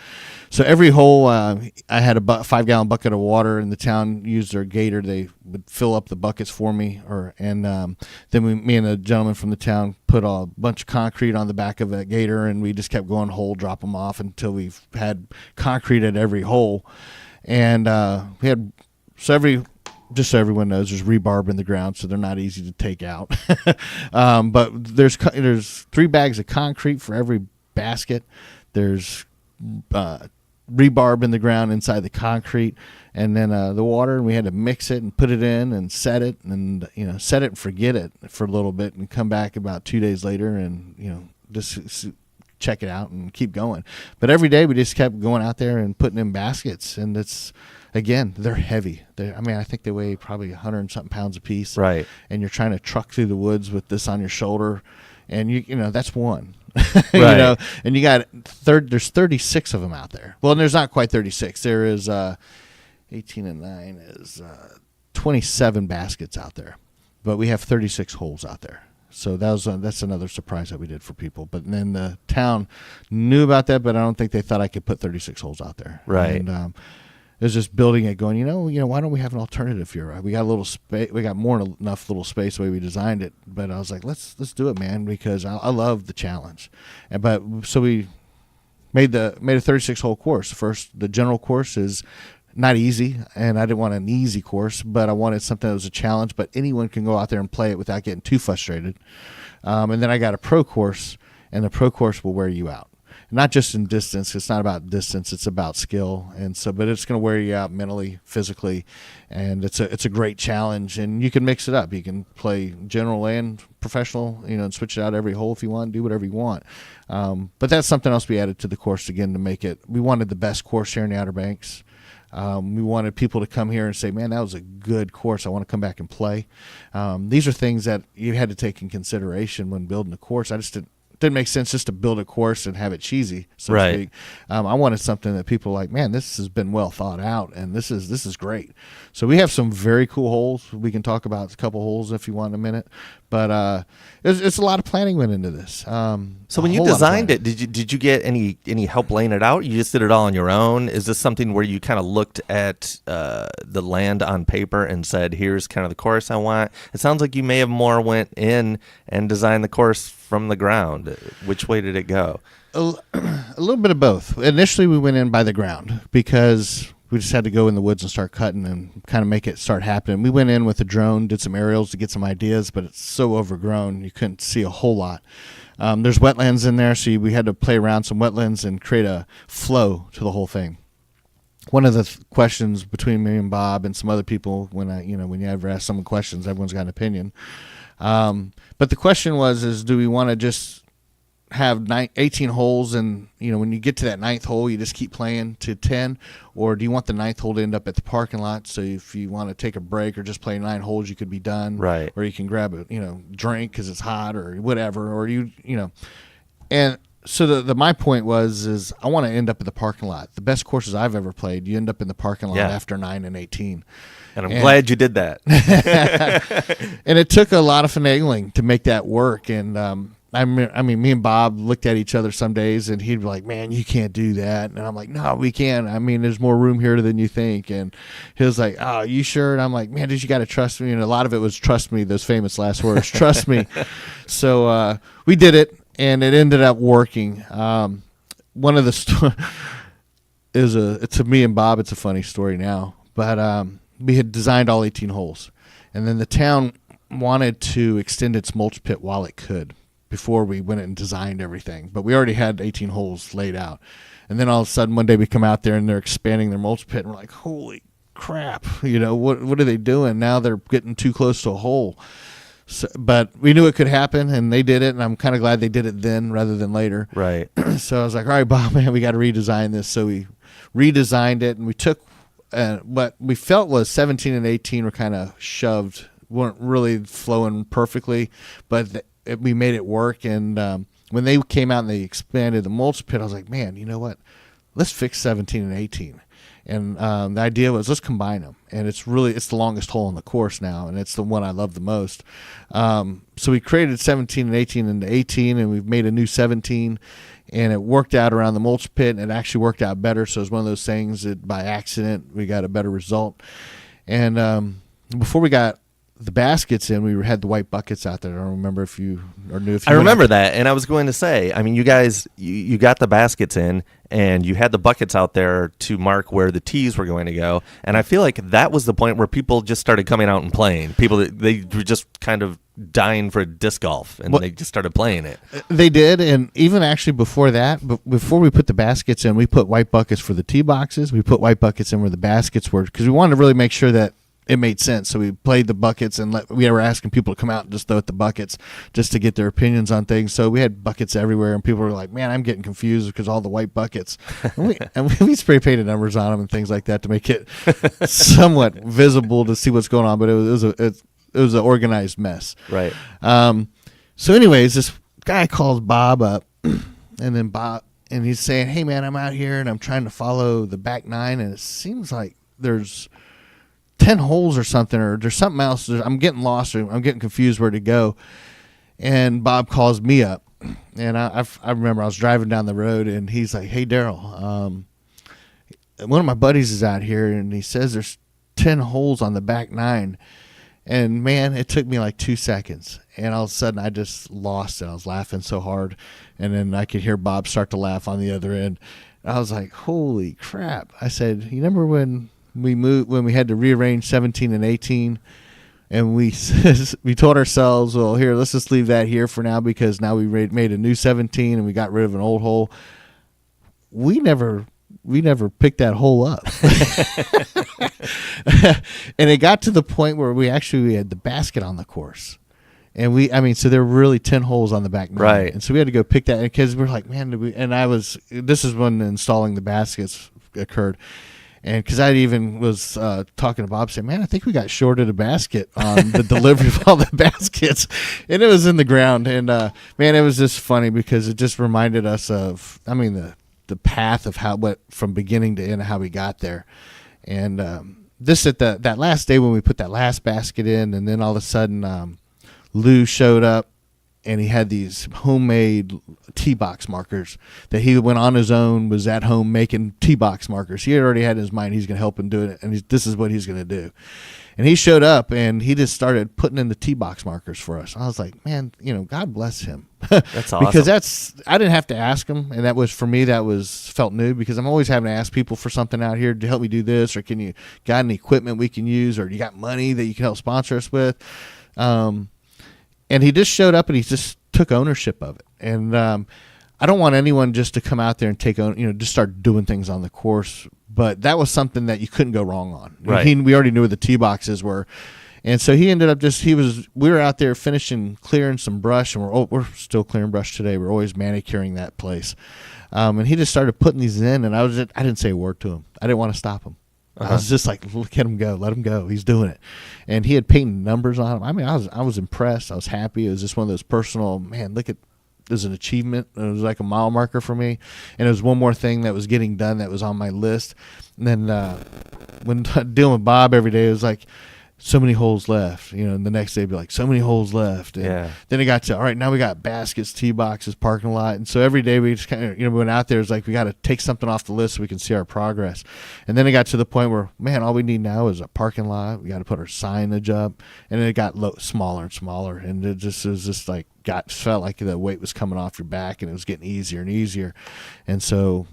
So every hole, I had a 5-gallon bucket of water, and the town used their gator. They would fill up the buckets for me, and then me and a gentleman from the town put a bunch of concrete on the back of a gator, and we just kept going hole, drop them off until we had concrete at every hole. And we had just so everyone knows, there's rebarb in the ground, so they're not easy to take out. But there's 3 bags of concrete for every basket. There's rebarb in the ground inside the concrete, and then the water. And we had to mix it and put it in and set it, and set it and forget it for a little bit, and come back about 2 days later, and just check it out and keep going. But every day we just kept going out there and putting in baskets, and it's. Again, they're heavy. I think they weigh probably 100 and something pounds a piece. Right. And you're trying to truck through the woods with this on your shoulder, and that's one. Right. And you got there's 36 of them out there. Well, and there's not quite 36. There is 18 and 9 is 27 baskets out there, but we have 36 holes out there. So that's another surprise that we did for people. But then the town knew about that, but I don't think they thought I could put 36 holes out there. Right. And it was just building it, going, why don't we have an alternative here? We got a little space. We got more than enough little space the way we designed it. But I was like, let's do it, man, because I love the challenge. So we made a 36-hole course. First, the general course is not easy, and I didn't want an easy course, but I wanted something that was a challenge. But anyone can go out there and play it without getting too frustrated. And then I got a pro course, and the pro course will wear you out. Not just in distance. It's not about distance. It's about skill, but it's going to wear you out mentally, physically, and it's a great challenge. And you can mix it up. You can play general and professional, and switch it out every hole if you want. Do whatever you want. But that's something else we added to the course again to make it. We wanted the best course here in the Outer Banks. We wanted people to come here and say, man, that was a good course. I want to come back and play. These are things that you had to take in consideration when building the course. I just didn't didn't make sense just to build a course and have it cheesy, so Right. to speak. I wanted something that people were like, man, this has been well thought out, and this is great. So we have some very cool holes. We can talk about a couple holes if you want in a minute, but it's a lot of planning went into this. So when you designed it, did you get any help laying it out? You just did it all on your own? Is this something where you kind of looked at the land on paper and said, here's kind of the course I want? It sounds like you may have more went in and designed the course from the ground. Which way did it go? A little bit of both. Initially, we went in by the ground because we just had to go in the woods and start cutting and kind of make it start happening. We went in with a drone, did some aerials to get some ideas, but it's so overgrown you couldn't see a whole lot. There's wetlands in there, so we had to play around some wetlands and create a flow to the whole thing. One of the questions between me and Bob and some other people, when you ever ask someone questions, everyone's got an opinion. But the question is do we want to just have 18 holes, and when you get to that 9th hole, you just keep playing to 10, or do you want the 9th hole to end up at the parking lot? So if you want to take a break or just play 9 holes, you could be done, right? Or you can grab a drink because it's hot or whatever, or and so my point is I want to end up at the parking lot. The best courses I've ever played, you end up in the parking lot after 9 and 18. And I'm glad you did that. And it took a lot of finagling to make that work. And I mean, me and Bob looked at each other some days, and he'd be like, "Man, you can't do that." And I'm like, "No, we can. I mean, there's more room here than you think." And he was like, "Oh, you sure?" And I'm like, "Man, you got to trust me." And a lot of it was trust me. Those famous last words, trust me. So we did it, and it ended up working. One of the to me and Bob, it's a funny story now, but we had designed all 18 holes, and then the town wanted to extend its mulch pit while it could before we went and designed everything. But we already had 18 holes laid out. And then all of a sudden one day we come out there and they're expanding their mulch pit, and we're like, holy crap, what are they doing? Now they're getting too close to a hole. So, but we knew it could happen, and they did it, and I'm kind of glad they did it then rather than later. Right. So I was like, all right, Bob, man, we got to redesign this. So we redesigned it, and we took what we felt was 17 and 18 were kind of shoved, weren't really flowing perfectly, but we made it work. And when they came out and they expanded the mulch pit, I was like, man, you know what? Let's fix 17 and 18. And the idea was let's combine them. And it's the longest hole in the course now, and it's the one I love the most. So we created 17 and 18 into 18, and we've made a new 17. And it worked out around the mulch pit, and it actually worked out better. So it's one of those things that by accident we got a better result. And before we got the baskets in, we had the white buckets out there. I don't remember if you knew if you. I remember that, and I was going to say, I mean, you guys, you got the baskets in, and you had the buckets out there to mark where the tees were going to go. And I feel like that was the point where people just started coming out and playing. People, they were just kind of dying for disc golf, and they just started playing it. They did, and even actually before that, before we put the baskets in, we put white buckets for the tee boxes. We put white buckets in where the baskets were, because we wanted to really make sure that it made sense. So we played the buckets, and we were asking people to come out and just throw at the buckets just to get their opinions on things. So we had buckets everywhere, and people were like, man, I'm getting confused because all the white buckets. And we spray painted numbers on them and things like that to make it somewhat visible to see what's going on. But it was an organized mess. Right. So anyways, this guy calls Bob up, and he's saying, hey, man, I'm out here, and I'm trying to follow the back 9, and it seems like there's 10 holes or something, or there's something else. I'm getting lost, or I'm getting confused where to go. And Bob calls me up, and I remember I was driving down the road, and he's like, hey, Daryl, one of my buddies is out here, and he says there's 10 holes on the back 9. And, man, it took me like 2 seconds, and all of a sudden I just lost it. I was laughing so hard, and then I could hear Bob start to laugh on the other end. I was like, holy crap. I said, you remember when we had to rearrange 17 and 18, and we told ourselves, well, here, let's just leave that here for now, because now we made a new 17 and we got rid of an old hole. We never picked that hole up. And it got to the point where we had the basket on the course. And so there were really 10 holes on the back 9. Right. And so we had to go pick that, because we're like, man, this is when installing the baskets occurred. And because I even was talking to Bob, saying, man, I think we got shorted a basket on the delivery of all the baskets. And it was in the ground. And, man, it was just funny because it just reminded us of, the path of from beginning to end, how we got there. And this at that last day when we put that last basket in, and then all of a sudden Lou showed up. And he had these homemade T-box markers that he went on his own, was at home making T-box markers. He already had in his mind he's going to help him do it, and this is what he's going to do. And he showed up, and he just started putting in the T-box markers for us. I was like, man, God bless him. That's awesome. Because I didn't have to ask him, and that was, for me, felt new, because I'm always having to ask people for something out here to help me do this, or got any equipment we can use, or you got money that you can help sponsor us with. And he just showed up and he just took ownership of it. And I don't want anyone just to come out there and just start doing things on the course. But that was something that you couldn't go wrong on. Right. We already knew where the tee boxes were. And so he ended up we were out there clearing some brush, and we're still clearing brush today. We're always manicuring that place. And he just started putting these in, and I didn't say a word to him. I didn't want to stop him. I was just like, look at him go, let him go. He's doing it. And he had painted numbers on him. I was impressed. I was happy. It was just one of those personal, man, look at, there's an achievement. It was like a mile marker for me. And it was one more thing that was getting done that was on my list. And then when dealing with Bob every day, it was like, so many holes left, and the next day it'd be like, so many holes left. And then it got to, all right, now we got baskets, tee boxes, parking lot. And so every day we just kind of, went out there. It's like, we got to take something off the list so we can see our progress. And then it got to the point where, man, all we need now is a parking lot. We got to put our signage up. And it got smaller and smaller. And it was just like, felt like the weight was coming off your back, and it was getting easier and easier. And so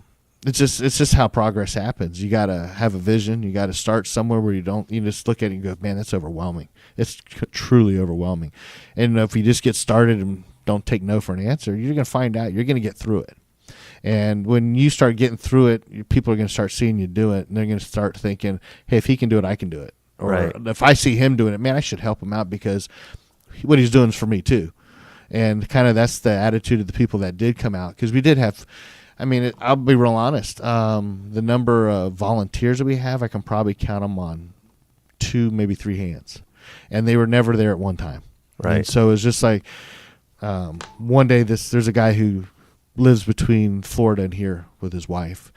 it's just how progress happens. You got to have a vision. You got to start somewhere where you just look at it and go, man, that's overwhelming. It's truly overwhelming. And if you just get started and don't take no for an answer, you're going to find out you're going to get through it. And when you start getting through it, people are going to start seeing you do it, and they're going to start thinking, hey, if he can do it, I can do it. Or if I see him doing it, man, I should help him out, because what he's doing is for me too. And kind of that's the attitude of the people that did come out, because we did have, I'll be real honest. The number of volunteers that we have, I can probably count them on 2, maybe 3 hands. And they were never there at one time. Right. And so it's just like one day there's a guy who lives between Florida and here with his wife,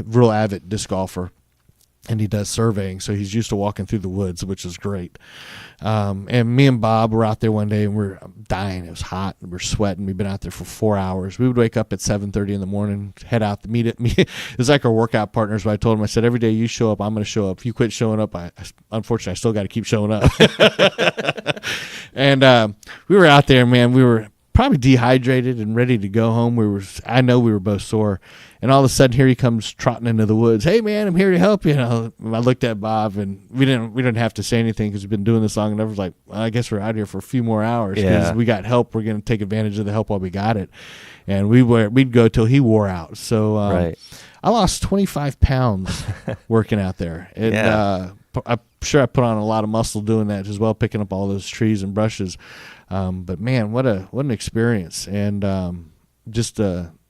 real avid disc golfer. And he does surveying, so he's used to walking through the woods, which is great. And me and Bob were out there one day, and we're dying. It was hot, and we're sweating. We've been out there for 4 hours. We would wake up at 7:30 in the morning, head out to meet it. It was like our workout partners. But I told him, I said, every day you show up, I'm going to show up. If you quit showing up, unfortunately, I still got to keep showing up. And we were out there, man. We were probably dehydrated and ready to go home. I know we were both sore. And all of a sudden, here he comes trotting into the woods. Hey, man, I'm here to help you. I looked at Bob, and we didn't have to say anything because we've been doing this long enough. I was like, well, I guess we're out here for a few more hours because we got help. We're going to take advantage of the help while we got it. And we'd go till he wore out. So I lost 25 pounds working out there. And I'm sure I put on a lot of muscle doing that as well, picking up all those trees and brushes. But, man, what an experience. And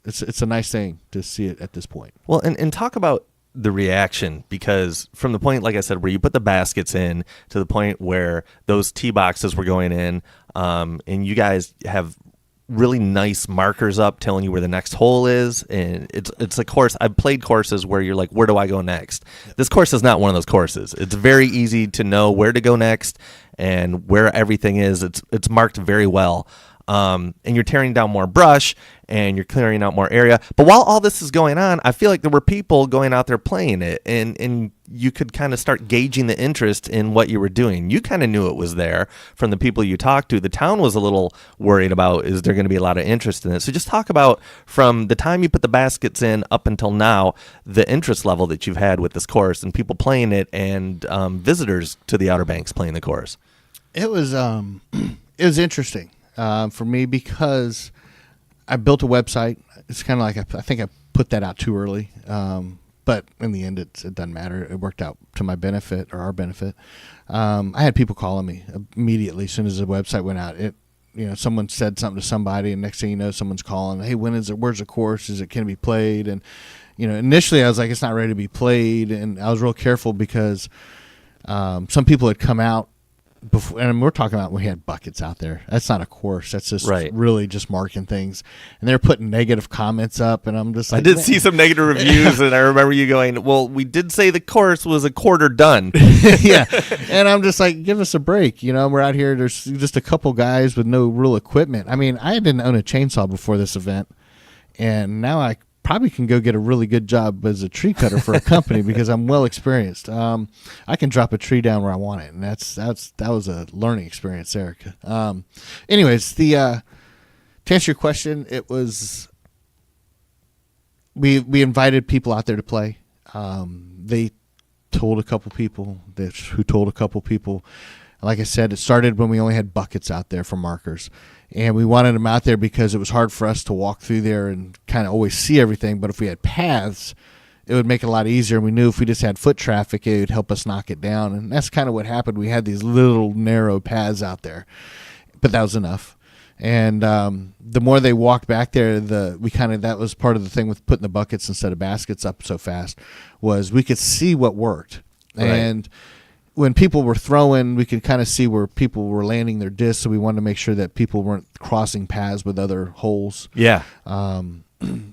it's a nice thing to see it at this point. Well, and talk about the reaction, because from the point, like I said, where you put the baskets in to the point where those tee boxes were going in, and you guys have really nice markers up telling you where the next hole is, and it's a course. I've played courses where you're like, where do I go next? This course is not one of those courses. It's very easy to know where to go next and where everything is. It's marked very well. And you're tearing down more brush and you're clearing out more area. But while all this is going on, I feel like there were people going out there playing it, and you could kind of start gauging the interest in what you were doing. You kind of knew it was there from the people you talked to. The town was a little worried about, is there going to be a lot of interest in it? So just talk about, from the time you put the baskets in up until now, the interest level that you've had with this course and people playing it, and visitors to the Outer Banks playing the course. It was interesting. For me, because I built a website. It's kind of like I think I put that out too early, but in the end, it doesn't matter. It worked out to my benefit, or our benefit. I had people calling me immediately as soon as the website went out. Someone said something to somebody, and next thing you know, someone's calling. Hey, when is it? Where's the course? Can it be played? And initially I was like, it's not ready to be played, and I was real careful because some people had come out before, and we're talking about when we had buckets out there. That's not a course. That's just really just marking things. And they're putting negative comments up, and I'm just like, I did see some negative reviews, and I remember you going, well, we did say the course was a quarter done. Yeah. And I'm just like, give us a break. We're out here. There's just a couple guys with no real equipment. I mean, I didn't own a chainsaw before this event, and now I probably can go get a really good job as a tree cutter for a company because I'm well experienced. I can drop a tree down where I want it, and that was a learning experience there. Anyways, to answer your question, it was we invited people out there to play. They told a couple people who told a couple people. Like I said, it started when we only had buckets out there for markers. And we wanted them out there because it was hard for us to walk through there and kind of always see everything. But if we had paths, it would make it a lot easier. And we knew if we just had foot traffic, it would help us knock it down. And that's kind of what happened. We had these little narrow paths out there. But that was enough. And the more they walked back there, that was part of the thing with putting the buckets instead of baskets up so fast, was we could see what worked. Right. And when people were throwing, we could kind of see where people were landing their discs, so we wanted to make sure that people weren't crossing paths with other holes. Yeah.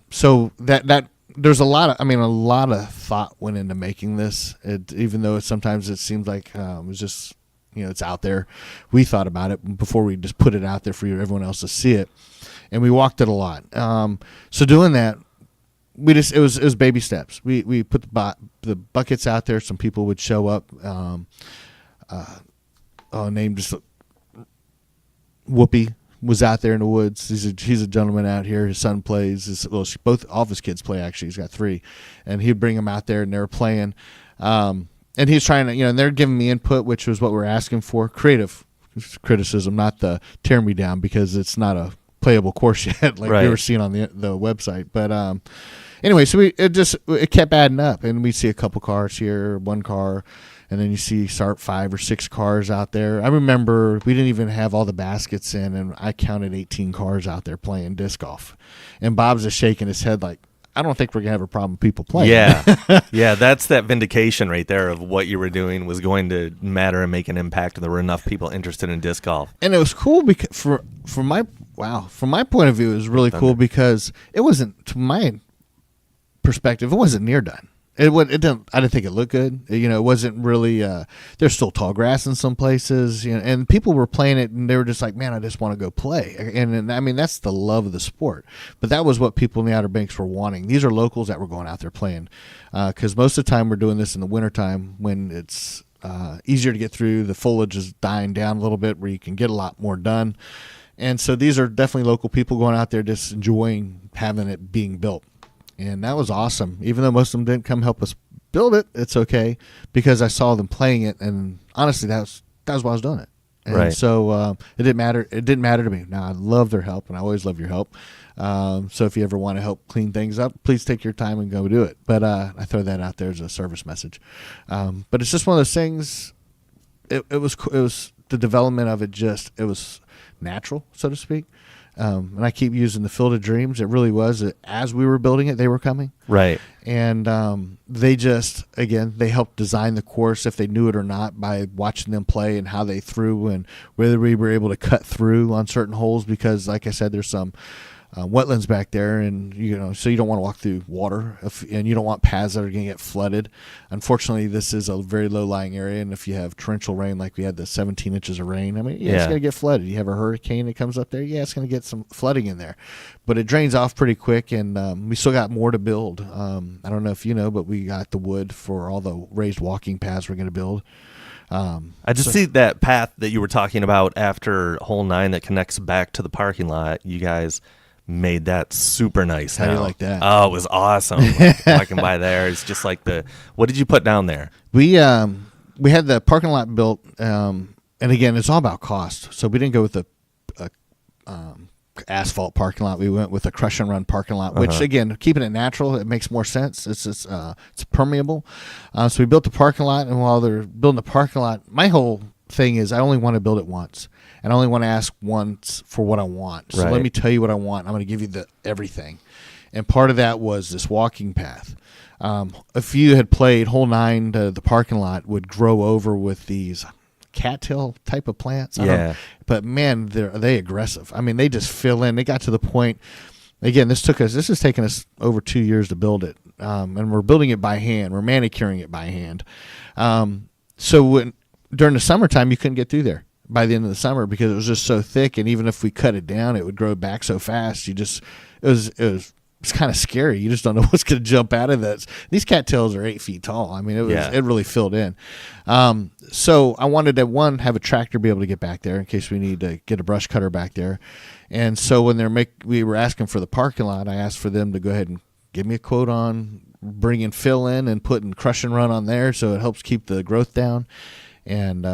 So that there's a lot of thought went into making this. Even though sometimes it seems like it was just it's out there. We thought about it before we just put it out there for everyone else to see it, and we walked it a lot. So doing that, it was baby steps. We put the buckets out there. Some people would show up. Name just Whoopi was out there in the woods. He's a gentleman out here. His son plays. All of his kids play, actually. He's got 3, and he'd bring them out there, and they were playing. And he's trying to, and they're giving me input, which was what we're asking for. Creative criticism, not the tear me down, because it's not a playable course yet, like we were seeing on the website. But anyway, so it kept adding up, and we see a couple cars here, one car, and then you start 5 or 6 cars out there. I remember we didn't even have all the baskets in, and I counted 18 cars out there playing disc golf. And Bob's just shaking his head like, I don't think we're going to have a problem with people playing. Yeah. Yeah, that's that vindication right there of what you were doing was going to matter and make an impact, and there were enough people interested in disc golf. And it was cool because from my point of view, it was really cool because it wasn't, to my perspective, it wasn't near done. I didn't think it looked good. It wasn't really. There's still tall grass in some places, and people were playing it, and they were just like, "Man, I just want to go play." And I mean, that's the love of the sport. But that was what people in the Outer Banks were wanting. These are locals that were going out there playing, because most of the time we're doing this in the wintertime when it's easier to get through. The foliage is dying down a little bit, where you can get a lot more done. And so these are definitely local people going out there just enjoying having it being built. And that was awesome. Even though most of them didn't come help us build it, it's okay because I saw them playing it, and honestly, that was why I was doing it. And so it didn't matter. It didn't matter to me. Now I love their help, and I always love your help. So if you ever want to help clean things up, please take your time and go do it. But I throw that out there as a service message. But it's just one of those things. It was the development of it. It was natural, so to speak. And I keep using the Field of Dreams. It really was. As we were building it, they were coming. Right. And they helped design the course, if they knew it or not, by watching them play and how they threw and whether we were able to cut through on certain holes because, like I said, there's some wetlands back there, and so you don't want to walk through water, and you don't want paths that are going to get flooded. Unfortunately, this is a very low-lying area, and if you have torrential rain, like we had the 17 inches of rain, it's going to get flooded. You have a hurricane that comes up there, it's going to get some flooding in there, but it drains off pretty quick, and we still got more to build. I don't know if you know, but we got the wood for all the raised walking paths we're going to build. I just see that path that you were talking about after hole 9 that connects back to the parking lot. You guys made that super nice. How do you like that? Oh, it was awesome. Walking by there, it's just like what did you put down there? We had the parking lot built, and again, it's all about cost. So we didn't go with a asphalt parking lot. We went with a crush and run parking lot, which again, keeping it natural, it makes more sense. It's permeable. So we built the parking lot, and while they're building the parking lot, my whole thing is I only want to build it once. And I only want to ask once for what I want. So let me tell you what I want. I'm going to give you everything. and part of that was this walking path. If you had played hole 9, the parking lot would grow over with these cattail type of plants. Yeah. But man, they aggressive. I mean, they just fill in. They got to the point. Again, this has taken us over 2 years to build it, and we're building it by hand. We're manicuring it by hand. So during the summertime, you couldn't get through there by the end of the summer because it was just so thick, and even if we cut it down, it would grow back so fast. It's kind of scary. You just don't know what's going to jump out of that. These cattails are 8 feet tall. I mean, it really filled in. So I wanted to have a tractor be able to get back there in case we need to get a brush cutter back there. And so when we were asking for the parking lot, I asked for them to go ahead and give me a quote on bringing fill in and putting crush and run on there, so it helps keep the growth down. And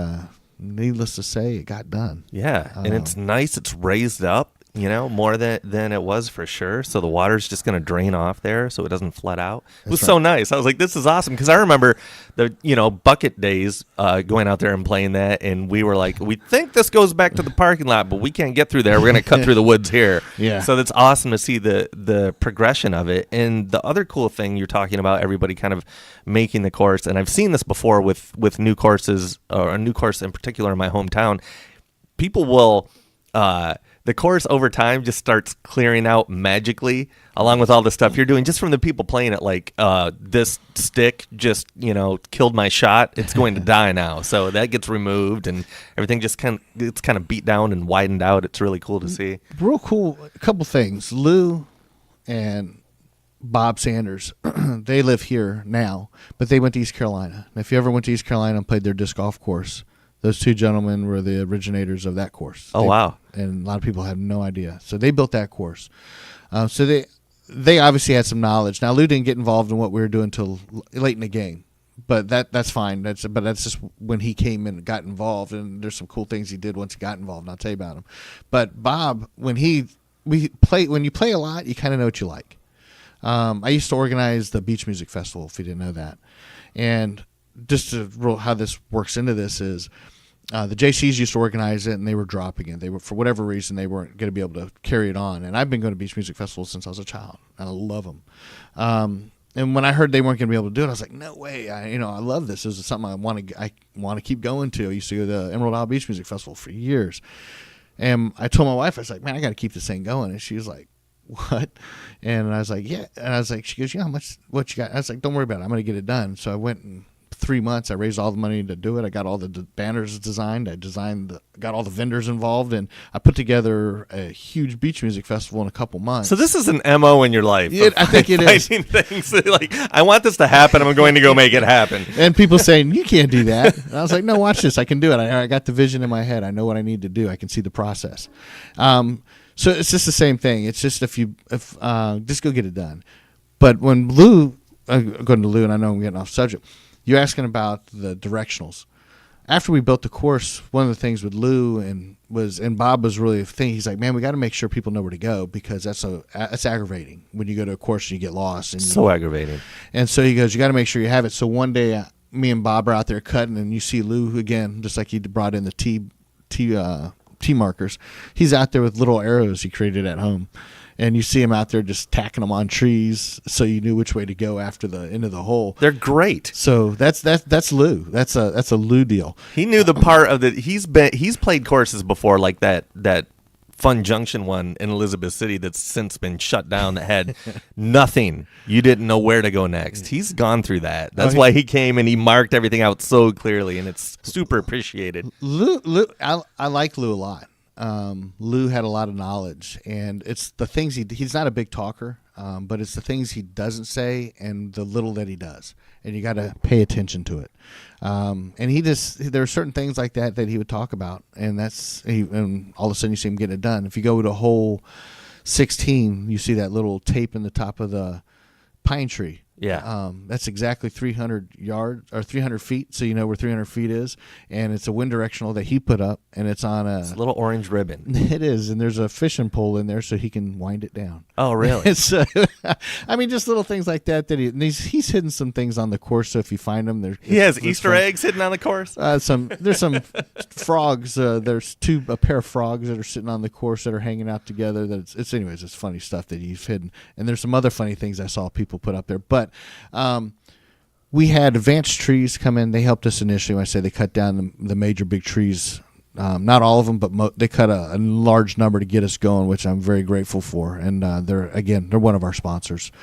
needless to say, it got done. Yeah, and it's nice. It's raised up, more than it was for sure. So the water's just going to drain off there so it doesn't flood out. It was so nice. I was like, this is awesome. Because I remember the, bucket days going out there and playing that. And we were like, we think this goes back to the parking lot, but we can't get through there. We're going to cut through the woods here. Yeah. So that's awesome to see the progression of it. And the other cool thing you're talking about, everybody kind of making the course. And I've seen this before with new courses, or a new course in particular in my hometown. People will... the course over time just starts clearing out magically along with all the stuff you're doing just from the people playing it. Like, this stick just, killed my shot. It's going to die now. So that gets removed and everything just it's kind of beat down and widened out. It's really cool to see. Real cool. A couple things. Lou and Bob Sanders, they live here now, but they went to East Carolina. And if you ever went to East Carolina and played their disc golf course, those two gentlemen were the originators of that course. Oh, wow. And a lot of people have no idea. So they built that course. So they obviously had some knowledge. Now, Lou didn't get involved in what we were doing until late in the game. But that's fine. That's just when he came in and got involved. And there's some cool things he did once he got involved, and I'll tell you about him. But Bob, when you play a lot, you kind of know what you like. I used to organize the Beach Music Festival, if you didn't know that. And just how this works into this is the JCs used to organize it, and they were dropping it. They were, for whatever reason, they weren't going to be able to carry it on. And I've been going to Beach Music Festivals since I was a child, and I love them. And when I heard they weren't going to be able to do it, I was like, no way! I love this. This is something I want to keep going to. I used to go to the Emerald Isle Beach Music Festival for years, and I told my wife, I was like, man, I got to keep this thing going. And she was like, what? And I was like, yeah. And I was like, she goes, what you got? I was like, don't worry about it. I'm going to get it done. So I went and 3 months, I raised all the money to do it. I got all the banners designed. Got all the vendors involved, and I put together a huge beach music festival in a couple months. So this is an MO in your life. I think it is. Things like, I want this to happen. I'm going to go make it happen. And people saying, you can't do that. And I was like, no, watch this. I can do it. I got the vision in my head. I know what I need to do. I can see the process. So it's just the same thing. It's just if just go get it done. But when Lou, going to Lou, and I know I'm getting off subject, you're asking about the directionals. After we built the course, one of the things with Lou and Bob was really a thing. He's like, man, we got to make sure people know where to go because that's aggravating when you go to a course and you get lost. And so aggravating. And so he goes, you got to make sure you have it. So one day, me and Bob are out there cutting, and you see Lou again, just like he brought in the T markers. He's out there with little arrows he created at home. And you see him out there just tacking them on trees, so you knew which way to go after the end of the hole. They're great. So that's Lou. That's a Lou deal. He knew the part of the. He's played courses before, like that Fun Junction one in Elizabeth City that's since been shut down. That had nothing. You didn't know where to go next. He's gone through that. That's why he came and he marked everything out so clearly, and it's super appreciated. Lou, I like Lou a lot. Lou had a lot of knowledge, and it's the things he's not a big talker, but it's the things he doesn't say and the little that he does, and you got to pay attention to it. And there are certain things like that he would talk about, and and all of a sudden you see him getting it done. If you go to hole 16, you see that little tape in the top of the pine tree. Yeah. That's exactly 300 yards or 300 feet, so you know where 300 feet is. And it's a wind directional that he put up, and it's on It's a little orange ribbon. It is, and there's a fishing pole in there so he can wind it down. Oh, really? It's, I mean, just little things like that. He's hidden some things on the course, so if you find them, he has Easter eggs hidden on the course. There's some frogs. There's a pair of frogs that are sitting on the course that are hanging out together. Anyways, it's funny stuff that he's hidden, and there's some other funny things I saw people put up there, but. We had Advanced Trees come in. They helped us initially. When I say they cut down the major big trees, not all of them, but they cut a large number to get us going, which I'm very grateful for. And they're one of our sponsors.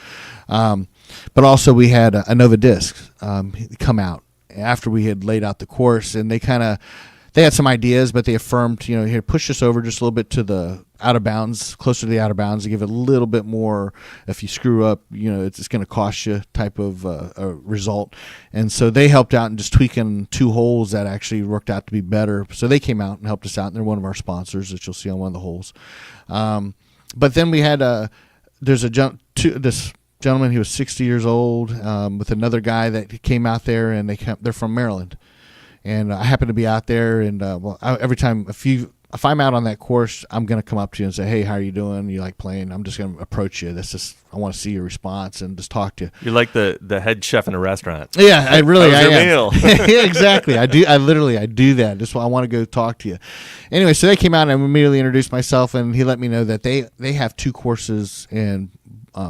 But also we had a Nova Disc come out after we had laid out the course, and they had some ideas, but they affirmed, here, push us over just a little bit to the out of bounds, closer to the out of bounds, to give it a little bit more. If you screw up, it's going to cost you type of a result. And so they helped out in just tweaking 2 holes that actually worked out to be better. So they came out and helped us out, and they're one of our sponsors that you'll see on one of the holes. But then we had this gentleman, he was 60 years old, with another guy that came out there, and they're from Maryland. And I happened to be out there, and every time if I'm out on that course, I'm going to come up to you and say, "Hey, how are you doing? You like playing?" I'm just going to approach you. I want to see your response and just talk to you. You're like the head chef in a restaurant. Yeah, I am. Meal? Yeah, exactly. I do that. Just I want to go talk to you. Anyway, so they came out, and I immediately introduced myself, and he let me know that they have 2 courses in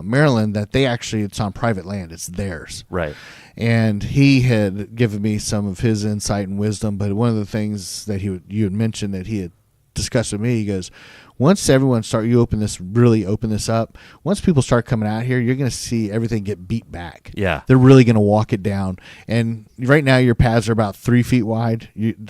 Maryland that it's on private land. It's theirs. Right. And he had given me some of his insight and wisdom, but one of the things that you had mentioned that he had discussed with me, he goes, once everyone open this up, once people start coming out here, you're going to see everything get beat back. Yeah. They're really going to walk it down. And right now your paths are about 3 feet wide.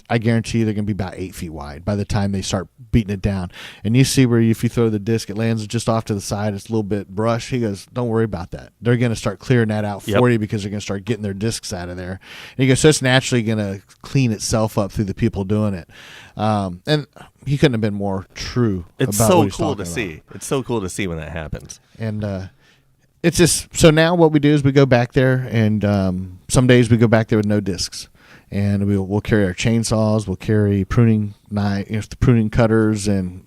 I guarantee you they're going to be about 8 feet wide by the time they start beating it down. And you see where if you throw the disc, it lands just off to the side. It's a little bit brush. He goes, don't worry about that. They're going to start clearing that out for you because they're going to start getting their discs out of there. And he goes, so it's naturally going to clean itself up through the people doing it. And he couldn't have been more true. It's so cool to see. It's so cool to see when that happens. And it's just, so now what we do is we go back there, and some days we go back there with no discs. And we'll carry our chainsaws, we'll carry pruning knives, pruning cutters, and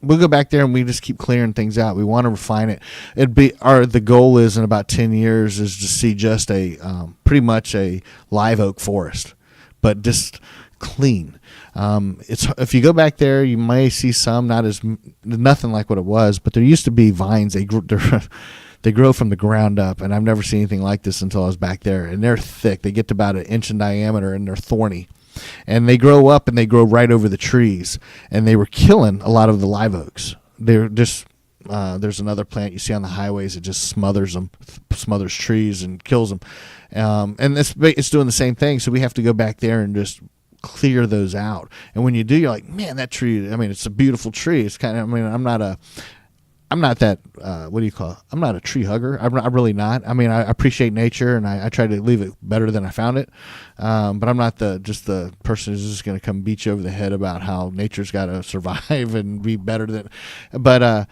we'll go back there and we just keep clearing things out. We want to refine it. The goal is in about 10 years is to see just pretty much a live oak forest, but just clean. If you go back there, you may see some, nothing like what it was, but there used to be vines. They grow from the ground up, and I've never seen anything like this until I was back there. And they're thick. They get to about 1 inch in diameter, and they're thorny. And they grow up, and they grow right over the trees. And they were killing a lot of the live oaks. They're just there's another plant you see on the highways that just smothers trees and kills them. And it's doing the same thing. So we have to go back there and just clear those out. And when you do, you're like, man, that tree. I mean, it's a beautiful tree. It's I'm not that, what do you call it? I'm not a tree hugger. I'm really not. I mean, I appreciate nature, and I try to leave it better than I found it. But I'm not just the person who's just going to come beat you over the head about how nature's got to survive and be better than. But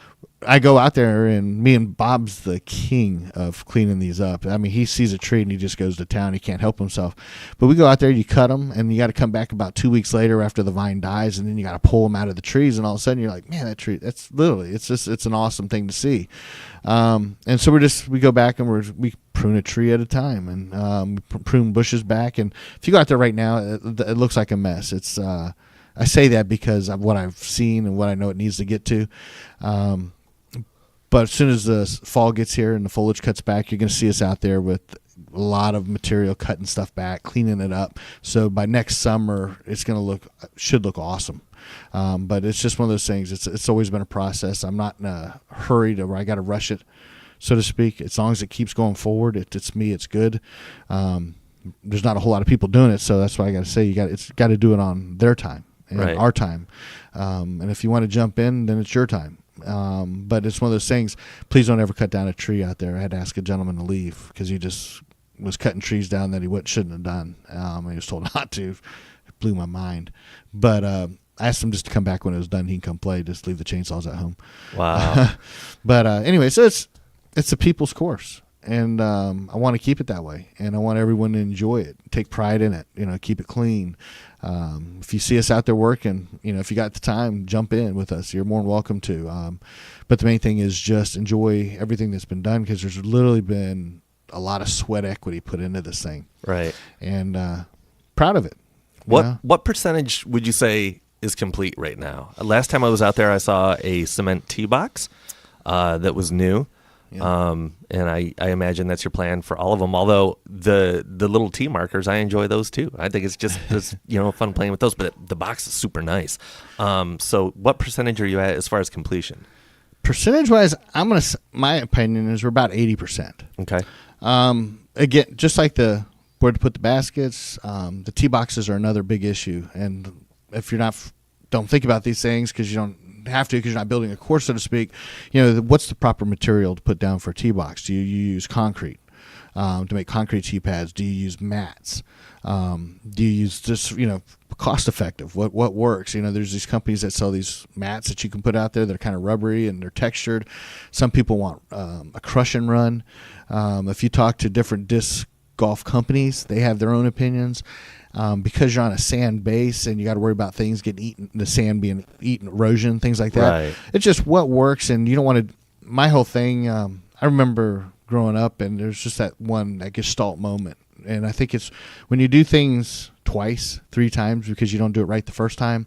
I go out there, and me and Bob's the king of cleaning these up. I mean, he sees a tree and he just goes to town. He can't help himself. But we go out there, you cut them, and you got to come back about 2 weeks later after the vine dies, and then you got to pull them out of the trees, and all of a sudden you're like, man, that tree, it's an awesome thing to see. And so we go back and we prune a tree at a time, and we prune bushes back. And if you go out there right now, it looks like a mess. It's I say that because of what I've seen and what I know it needs to get to. But as soon as the fall gets here and the foliage cuts back, you're going to see us out there with a lot of material, cutting stuff back, cleaning it up. So by next summer, it's going to should look awesome. But it's just one of those things. It's always been a process. I'm not in a hurry where I got to rush it, so to speak. As long as it keeps going forward, it's me. It's good. There's not a whole lot of people doing it, so that's why I got to say it's got to do it on their time and our time. And if you want to jump in, then it's your time. But it's one of those things. Please don't ever cut down a tree out there. I had to ask a gentleman to leave because he just was cutting trees down that he shouldn't have done. He was told not to. It blew my mind. But I asked him just to come back when it was done. He can come play. Just leave the chainsaws at home. Wow. But anyway, so it's a people's course. and I want to keep it that way, and I want everyone to enjoy it, take pride in it, keep it clean. If you see us out there working, if you got the time, jump in with us. You're more than welcome to. But the main thing is just enjoy everything that's been done, because there's literally been a lot of sweat equity put into this thing. Right. And proud of it. What percentage would you say is complete right now? Last time I was out there, I saw a cement tee box that was new. Yeah. And I imagine that's your plan for all of them. Although the little tee markers, I enjoy those too. I think it's just fun playing with those. But the box is super nice. So what percentage are you at as far as completion? Percentage wise, my opinion is we're about 80%. Okay. Again, just like where to put the baskets, the tee boxes are another big issue. And if you're don't think about these things because you don't have to, because you're not building a course, so to speak, what's the proper material to put down for a tee box? Do you use concrete to make concrete tee pads? Do you use mats? Do you use just cost effective? What works? There's these companies that sell these mats that you can put out there that are kind of rubbery and they're textured. Some people want a crush and run. If you talk to different disc golf companies, they have their own opinions. Because you're on a sand base and you got to worry about things getting eaten, the sand being eaten, erosion, things like that. Right. It's just what works, and you don't want to. My whole thing, I remember growing up, and there's just that gestalt moment, and I think it's when you do things twice, 3 times because you don't do it right the first time.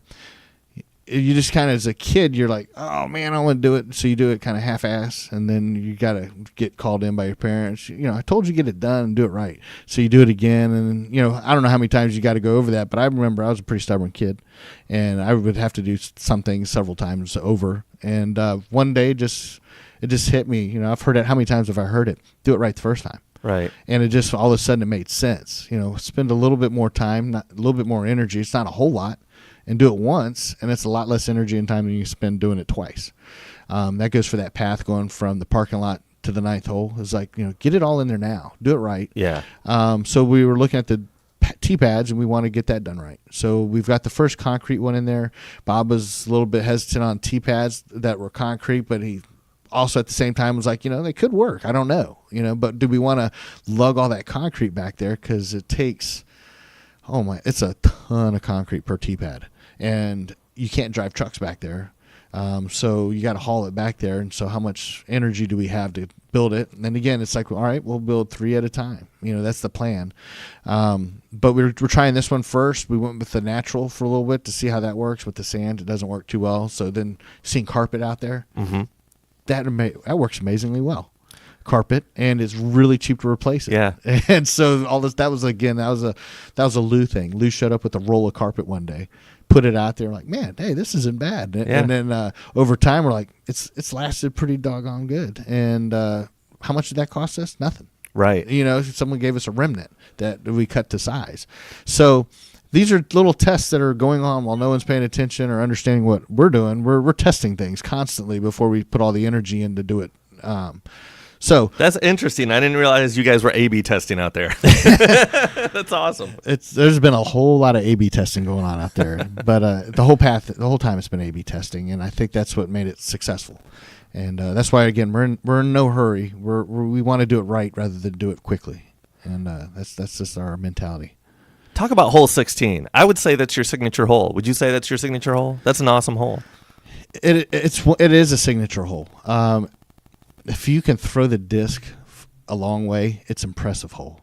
You just kind of, as a kid, you're like, oh man, I want to do it. So you do it kind of half-ass, and then you got to get called in by your parents. I told you get it done and do it right. So you do it again, and I don't know how many times you got to go over that, but I remember I was a pretty stubborn kid, and I would have to do some things several times over. And one day, it just hit me. I've heard it. How many times have I heard it? Do it right the first time. Right. And it just all of a sudden it made sense. Spend a little bit more time, a little bit more energy. It's not a whole lot. And do it once, and it's a lot less energy and time than you spend doing it twice. That goes for that path going from the parking lot to the 9th hole. It's like, get it all in there now. Do it right. Yeah. So we were looking at the tee pads, and we want to get that done right. So we've got the first concrete one in there. Bob was a little bit hesitant on tee pads that were concrete, but he also at the same time was like, they could work. I don't know. But do we want to lug all that concrete back there? Because it takes, it's a ton of concrete per tee pad. And you can't drive trucks back there. So you got to haul it back there. And so how much energy do we have to build it? And then again, it's like, all right, we'll build 3 at a time. That's the plan. But we're trying this one first. We went with the natural for a little bit to see how that works. With the sand, it doesn't work too well. So then seeing carpet out there, that works amazingly well. Carpet, and it's really cheap to replace it. Yeah. And so all this, that was a Lou thing. Lou showed up with a roll of carpet one day, put it out there, like, man, hey, this isn't bad. And then over time, we're like, it's lasted pretty doggone good. And how much did that cost us? Nothing. Right. Someone gave us a remnant that we cut to size. So these are little tests that are going on while no one's paying attention or understanding what we're doing. We're testing things constantly before we put all the energy in to do it. So that's interesting. I didn't realize you guys were A/B testing out there. That's awesome. There's been a whole lot of A/B testing going on out there, but the whole time it's been A/B testing, and I think that's what made it successful. And that's why, again, we're in no hurry. We want to do it right rather than do it quickly, and that's just our mentality. Talk about hole 16. I would say that's your signature hole. Would you say that's your signature hole? That's an awesome hole. It is a signature hole. If you can throw the disc a long way, it's an impressive hole.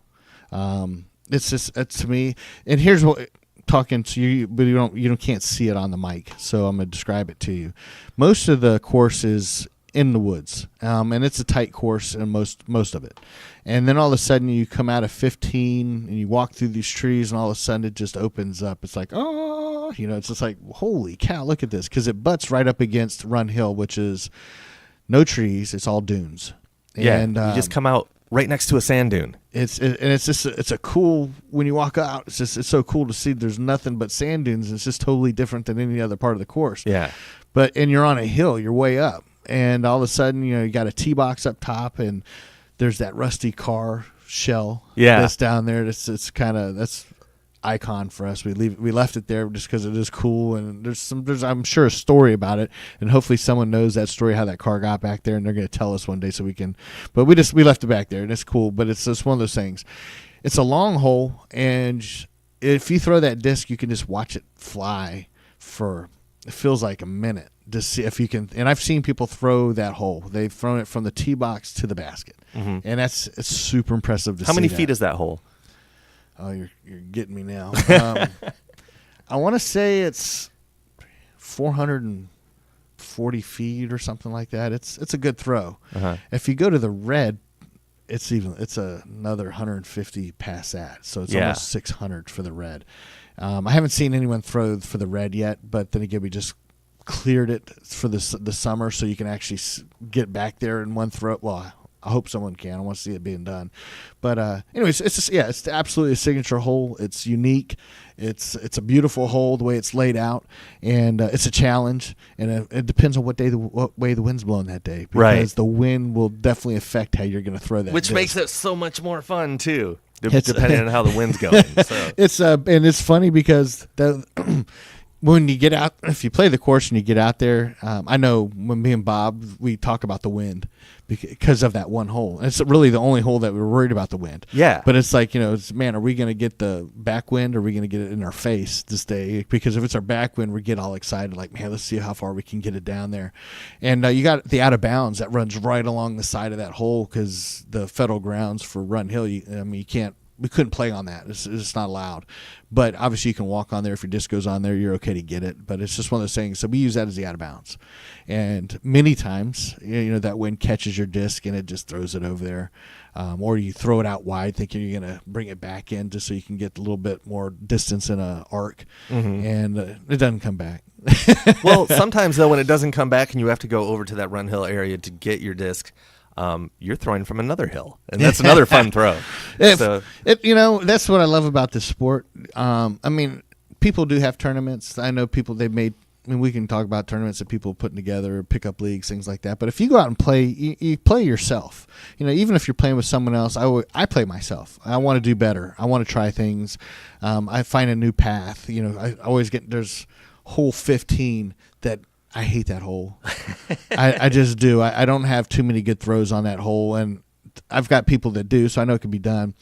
It's just to me. And here's what talking to you, but you can't see it on the mic, so I'm gonna describe it to you. Most of the course is in the woods, and it's a tight course in most of it. And then all of a sudden you come out of 15 and you walk through these trees, and all of a sudden it just opens up. It's like, it's just like, holy cow, look at this, because it butts right up against Run Hill, which is no trees, it's all dunes. Yeah, and you just come out right next to a sand dune. It's a cool, when you walk out, it's so cool to see there's nothing but sand dunes. It's just totally different than any other part of the course. Yeah. And you're on a hill, you're way up. And all of a sudden, you got a tee box up top, and there's that rusty car shell that's down there. icon for us. We left it there just because it is cool, and there's I'm sure a story about it, and hopefully someone knows that story, how that car got back there, and they're going to tell us one day so we can. But we left it back there, and it's cool. But it's just one of those things. It's a long hole, and if you throw that disc, you can just watch it fly for, it feels like a minute, to see if you can. And I've seen people throw that hole. They've thrown it from the tee box to the basket, and it's super impressive to see. How many feet is that hole? Oh, you're getting me now. I want to say it's 440 feet or something like that. It's a good throw. If you go to the red, it's another 150 past that, so it's almost 600 for the red. I haven't seen anyone throw for the red yet, but then again, we just cleared it for the summer, so you can actually get back there in one throw. Well, I hope someone can. I want to see it being done. But anyways, it's absolutely a signature hole. It's unique. It's a beautiful hole the way it's laid out, and it's a challenge. And it depends on what way the wind's blowing that day, because the wind will definitely affect how you're going to throw that. Which disc. makes it so much more fun too, depending on how the wind's going. So. And it's funny because when you get out, if you play the course and you get out there, I know when me and Bob, we talk about the wind because of that one hole. And it's really the only hole that we're worried about the wind. Yeah. But it's like, man, are we going to get the backwind, or are we going to get it in our face this day? Because if it's our backwind, we get all excited, like, man, let's see how far we can get it down there. And you got the out of bounds that runs right along the side of that hole, because the federal grounds for Run Hill, you can't. We couldn't play on that. It's not allowed. But obviously you can walk on there. If your disc goes on there, you're okay to get it. But it's just one of those things. So we use that as the out of bounds. And many times, that wind catches your disc and it just throws it over there. Or you throw it out wide thinking you're going to bring it back in just so you can get a little bit more distance in an arc. And it doesn't come back. Well, sometimes, though, when it doesn't come back and you have to go over to that Run Hill area to get your disc, you're throwing from another hill, and that's another fun throw. That's what I love about this sport. People do have tournaments. I know people we can talk about tournaments that people are putting together, pickup leagues, things like that. But if you go out and play, you play yourself. Even if you're playing with someone else, I play myself. I want to do better. I want to try things. I find a new path. I always there's hole 15 that I hate that hole. I just do. I don't have too many good throws on that hole, and I've got people that do, so I know it can be done.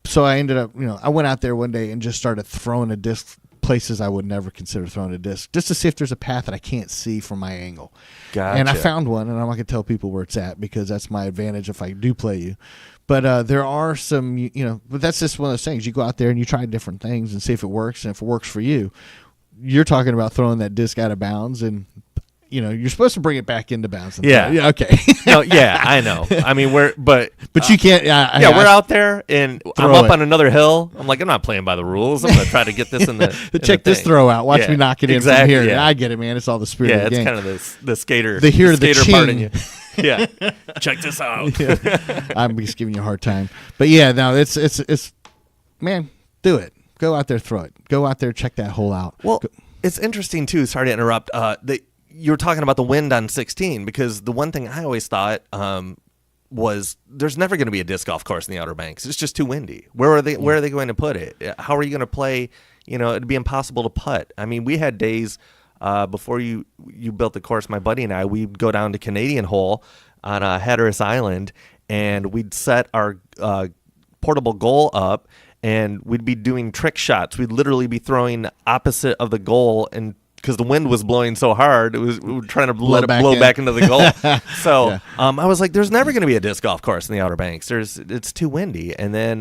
So I ended up, I went out there one day and just started throwing a disc places I would never consider throwing a disc, just to see if there's a path that I can't see from my angle. Gotcha. And I found one, and I'm not going to tell people where it's at, because that's my advantage if I do play you. But there are some, but that's just one of those things. You go out there and you try different things and see if it works, and if it works for you. You're talking about throwing that disc out of bounds, and you're supposed to bring it back into bounds. Yeah. Okay. No. Yeah. I know. I mean, but you can't. We're out there, and I'm up on another hill. I'm like, I'm not playing by the rules. I'm gonna try to get this in the. Check this throw out. Watch me knock it in from here. Yeah, I get it, man. It's all the spirit of the game. Yeah, it's kind of the skater. The skater part in you. Yeah. Check this out. I'm just giving you a hard time, but yeah, no, it's man, do it. Go out there, throw it. Go out there, check that hole out. Well, it's interesting too. Sorry to interrupt. You were talking about the wind on 16, because the one thing I always thought was there's never going to be a disc golf course in the Outer Banks. It's just too windy. Where are they going to put it? How are you going to play? It'd be impossible to putt. I mean, we had days before you built the course. My buddy and I, we'd go down to Canadian Hole on Hatteras Island, and we'd set our portable goal up, and we'd be doing trick shots. We'd literally be throwing opposite of the goal, and because the wind was blowing so hard, we were trying to let it blow back into the goal. So I was like, there's never going to be a disc golf course in the Outer Banks. It's too windy. And then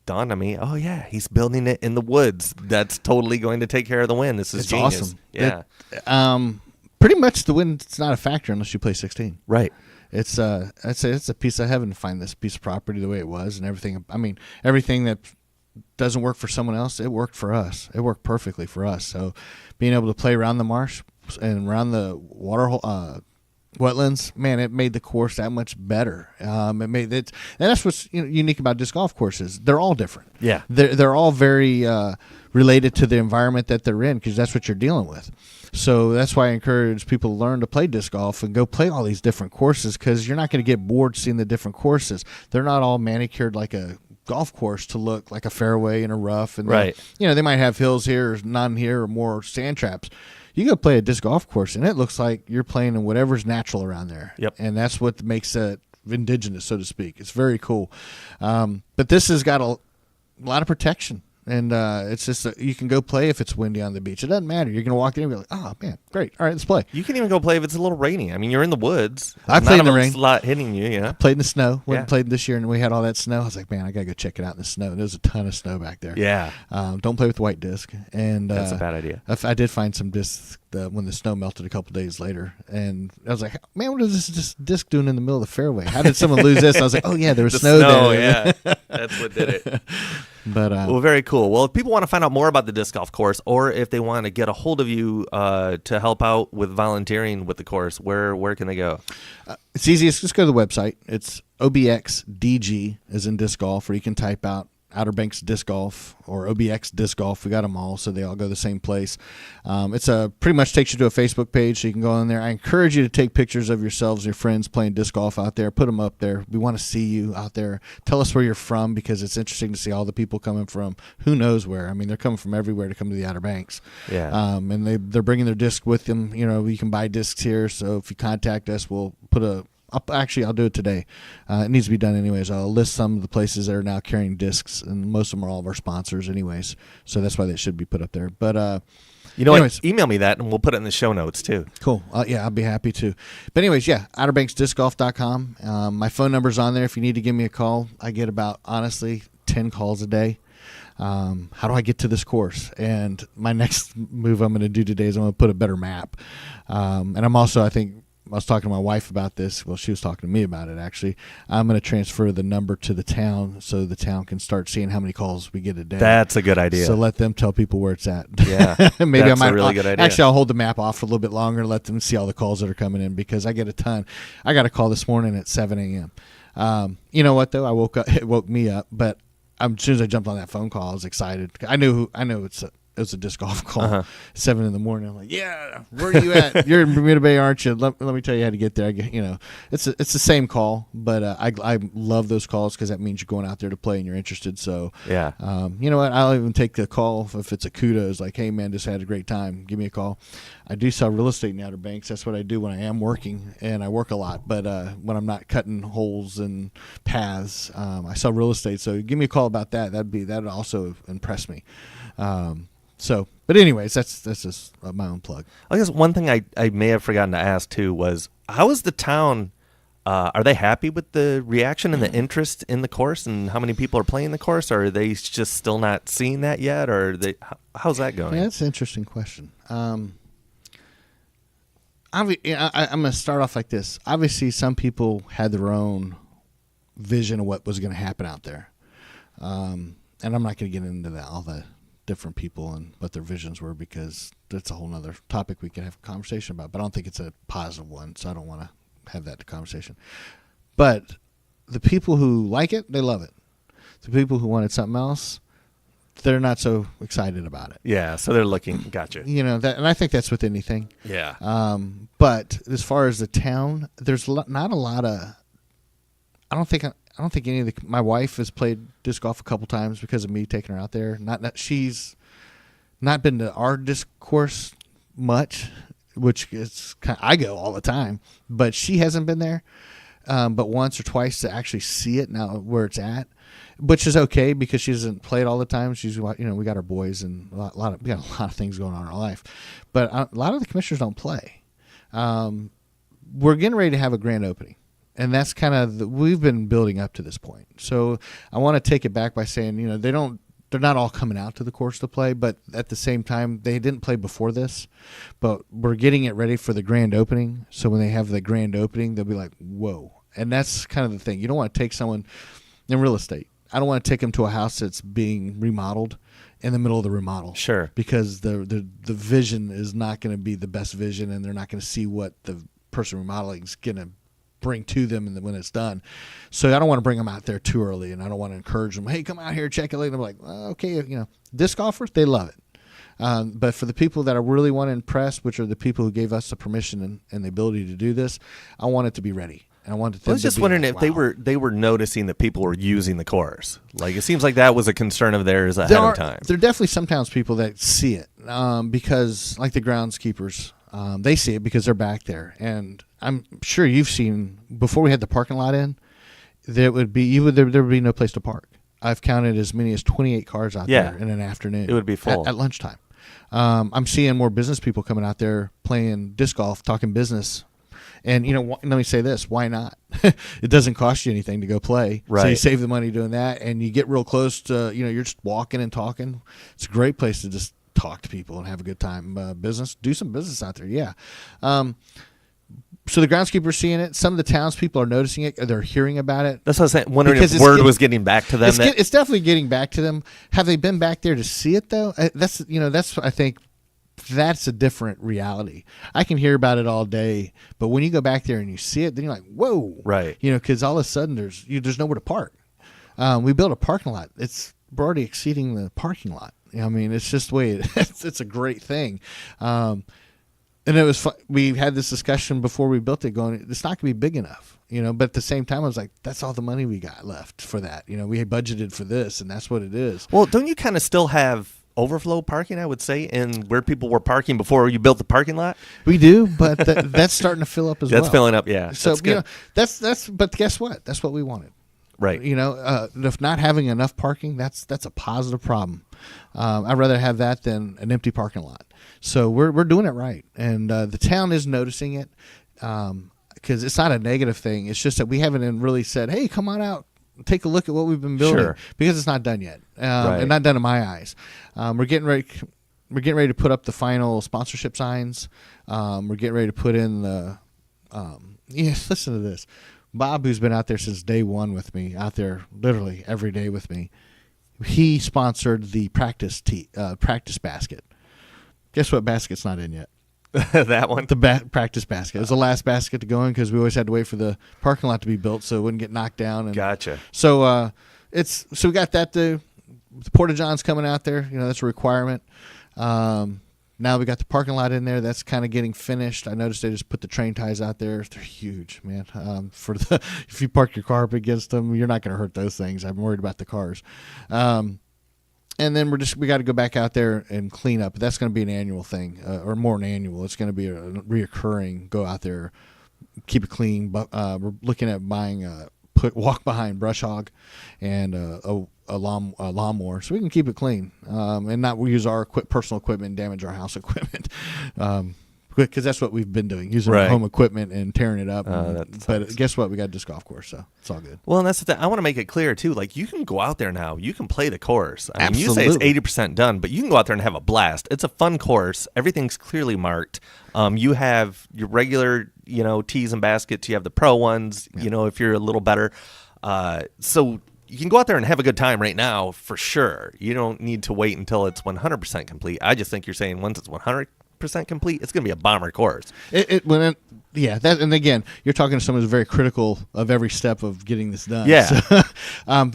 dawned on me, oh, yeah, he's building it in the woods. That's totally going to take care of the wind. This is genius. Awesome. Yeah. Pretty much the wind's not a factor unless you play 16. Right. I'd say it's a piece of heaven to find this piece of property the way it was, and everything. I mean, everything that doesn't work for someone else, it worked for us. It worked perfectly for us. So being able to play around the marsh and around the wetlands, man, it made the course that much better. And that's what's unique about disc golf courses. They're all different. Yeah, they're all very related to the environment that they're in, because that's what you're dealing with. So that's why I encourage people to learn to play disc golf and go play all these different courses, because you're not going to get bored seeing the different courses. They're not all manicured like a golf course to look like a fairway and a rough, and Right. they might have hills here, or none here, or more sand traps. You go play a disc golf course, and it looks like you're playing in whatever's natural around there. Yep. And that's what makes it indigenous, so to speak. It's very cool. But this has got a lot of protection. And it's just you can go play if it's windy on the beach. It doesn't matter. You're going to walk in and be like, oh, man, great. All right, let's play. You can even go play if it's a little rainy. I mean, you're in the woods. I played in the rain. It's a lot hitting you, you know. Played in the snow. Went and Yeah. played this year, and we had all that snow. I was like, man, I got to go check it out in the snow. There's a ton of snow back there. Yeah. Don't play with white disc. And That's a bad idea. I did find some discs when the snow melted a couple days later. And I was like, man, what is this disc doing in the middle of the fairway? How did someone lose this? I was like, oh, yeah, there was The snow there. yeah. That's what did it. But Well, very cool. Well, if people want to find out more about the disc golf course, or if they want to get a hold of you to help out with volunteering with the course, where can they go? it's easiest. Just go to the website. It's OBXDG, as in disc golf, or you can type out Outer Banks Disc Golf or OBX Disc Golf. We got them all, so they all go the same place. It's pretty much takes you to a Facebook page, so you can go on there. I encourage you to take pictures of yourselves, your friends playing disc golf out there. Put them up there. We want to see you out there. Tell us where you're from, because it's interesting to see all the people coming from who knows where. I mean, they're coming from everywhere to come to the Outer Banks. Yeah. And they're bringing their disc with them. You can buy discs here, so if you contact us, we'll put I'll do it today. It needs to be done anyways. I'll list some of the places that are now carrying discs, and most of them are all of our sponsors anyways. So that's why they should be put up there. But anyways, what? Email me that, and we'll put it in the show notes too. Cool. Yeah, I'll be happy to. But anyways, yeah, OuterBanksDiscGolf.com. My phone number's on there if you need to give me a call. I get about, honestly, 10 calls a day. How do I get to this course? And my next move I'm going to do today is I'm going to put a better map. And I'm also, I was talking to my wife about this. Well, she was talking to me about it, actually. I'm going to transfer the number to the town so the town can start seeing how many calls we get a day. That's a good idea. So let them tell people where it's at. Yeah. Maybe that's I might. a really good idea. Actually, I'll hold the map off for a little bit longer and let them see all the calls that are coming in, because I get a ton. I got a call this morning at 7 a.m. You know what, though? I woke up. It woke me up, but as soon as I jumped on that phone call, I was excited. I knew it was a disc golf call. 7 in the morning. I'm like, yeah, where are you at? You're in Bermuda Bay, aren't you? Let me tell you how to get there. It's the same call, but I love those calls, because that means you're going out there to play and you're interested. So yeah, you know what? I'll even take the call if it's a kudos, like, hey man, just had a great time. Give me a call. I do sell real estate in the Outer Banks. That's what I do when I am working, and I work a lot. But when I'm not cutting holes and paths, I sell real estate. So give me a call about that. That'd also impress me. But anyways, that's just my own plug. I guess one thing I may have forgotten to ask too was, how is the town? Are they happy with the reaction and the interest in the course, and how many people are playing the course? Or are they just still not seeing that yet? Or how's that going? Yeah, that's an interesting question. I'm going to start off like this. Obviously, some people had their own vision of what was going to happen out there, and I'm not going to get into all the different people and what their visions were, because that's a whole nother topic we can have a conversation about, but I don't think it's a positive one, so I don't want to have that conversation. But the people who like it, they love it. The people who wanted something else, they're not so excited about it. Yeah, so they're looking. Gotcha. And I think that's with anything. Yeah. But as far as the town, there's not a lot of. I don't think any of my wife has played disc golf a couple times because of me taking her out there. She's not been to our disc course much, which is I go all the time, but she hasn't been there, but once or twice to actually see it now where it's at, which is okay because she doesn't play it all the time. She's we got our boys and we got a lot of things going on in our life, but a lot of the commissioners don't play. We're getting ready to have a grand opening. And that's kind of we've been building up to this point. So I want to take it back by saying, they're not all coming out to the course to play, but at the same time, they didn't play before this. But we're getting it ready for the grand opening. So when they have the grand opening, they'll be like, whoa. And that's kind of the thing. You don't want to take someone in real estate. I don't want to take them to a house that's being remodeled in the middle of the remodel. Sure. Because the vision is not going to be the best vision, and they're not going to see what the person remodeling is going to bring to them when it's done. So I don't want to bring them out there too early, and I don't want to encourage them, hey, come out here, check it later. And I'm like, okay, disc golfers, they love it. But for the people that I really want to impress, which are the people who gave us the permission and the ability to do this, I want it to be ready. and I wanted them I was just to be wondering like, if wow. they were noticing that people were using the course. Like, it seems like that was a concern of theirs ahead of time. There are definitely some townspeople that see it because, like the groundskeepers, they see it because they're back there. And I'm sure you've seen, before we had the parking lot in, there would be no place to park. I've counted as many as 28 cars out there in an afternoon. It would be full. At lunchtime. I'm seeing more business people coming out there playing disc golf, talking business. And, let me say this, why not? It doesn't cost you anything to go play. Right. So you save the money doing that, and you get real close to, you're just walking and talking. It's a great place to just talk to people and have a good time. Do some business out there, yeah. So the groundskeeper seeing it. Some of the townspeople are noticing it. They're hearing about it. That's what I was saying. Wondering Because if word was getting back to them. It's definitely getting back to them. Have they been back there to see it though? That's I think that's a different reality. I can hear about it all day, but when you go back there and you see it, then you're like, whoa, right? Because all of a sudden there's nowhere to park. We built a parking lot. We're already exceeding the parking lot. I mean, it's just the way it's a great thing. And it was fun. We had this discussion before we built it going, it's not going to be big enough, but at the same time, I was like, that's all the money we got left for that. We had budgeted for this, and that's what it is. Well, don't you kind of still have overflow parking, I would say, in where people were parking before you built the parking lot? We do, but that's starting to fill up as well. That's filling up, yeah. So, that's good. but guess what? That's what we wanted. Right. If not having enough parking, that's a positive problem. I'd rather have that than an empty parking lot. So we're doing it right, and the town is noticing it because it's not a negative thing. It's just that we haven't really said, "Hey, come on out, take a look at what we've been building," because it's not done yet, right. and not done in my eyes. We're getting ready. We're getting ready to put up the final sponsorship signs. We're getting ready to put in the. Listen to this. Bob, who's been out there since day one with me, out there literally every day with me, he sponsored the practice basket. Guess what basket's not in yet? That one? The practice basket. It was the last basket to go in because we always had to wait for the parking lot to be built so it wouldn't get knocked down. And gotcha. So we got that. The Porta-John's coming out there. That's a requirement. Now we got the parking lot in there. That's kind of getting finished. I noticed they just put the train ties out there. They're huge, man. If you park your car up against them, you're not going to hurt those things. I'm worried about the cars. And then we got to go back out there and clean up. That's going to be an annual thing, or more an annual. It's going to be a reoccurring. Go out there, keep it clean. But we're looking at buying walk behind brush hog and a lawnmower, so we can keep it clean and not use our personal equipment and damage our house equipment. Because that's what we've been doing, using our home equipment and tearing it up. But guess what? We got a disc golf course, so it's all good. Well, and that's the thing. I want to make it clear, too. Like, you can go out there now. You can play the course. I mean, you say it's 80% done, but you can go out there and have a blast. It's a fun course. Everything's clearly marked. You have your regular, tees and baskets. You have the pro ones, if you're a little better. So you can go out there and have a good time right now, for sure. You don't need to wait until it's 100% complete. I just think you're saying once it's 100% complete, it's going to be a bomber course. And again, you're talking to someone who's very critical of every step of getting this done. Yeah. So,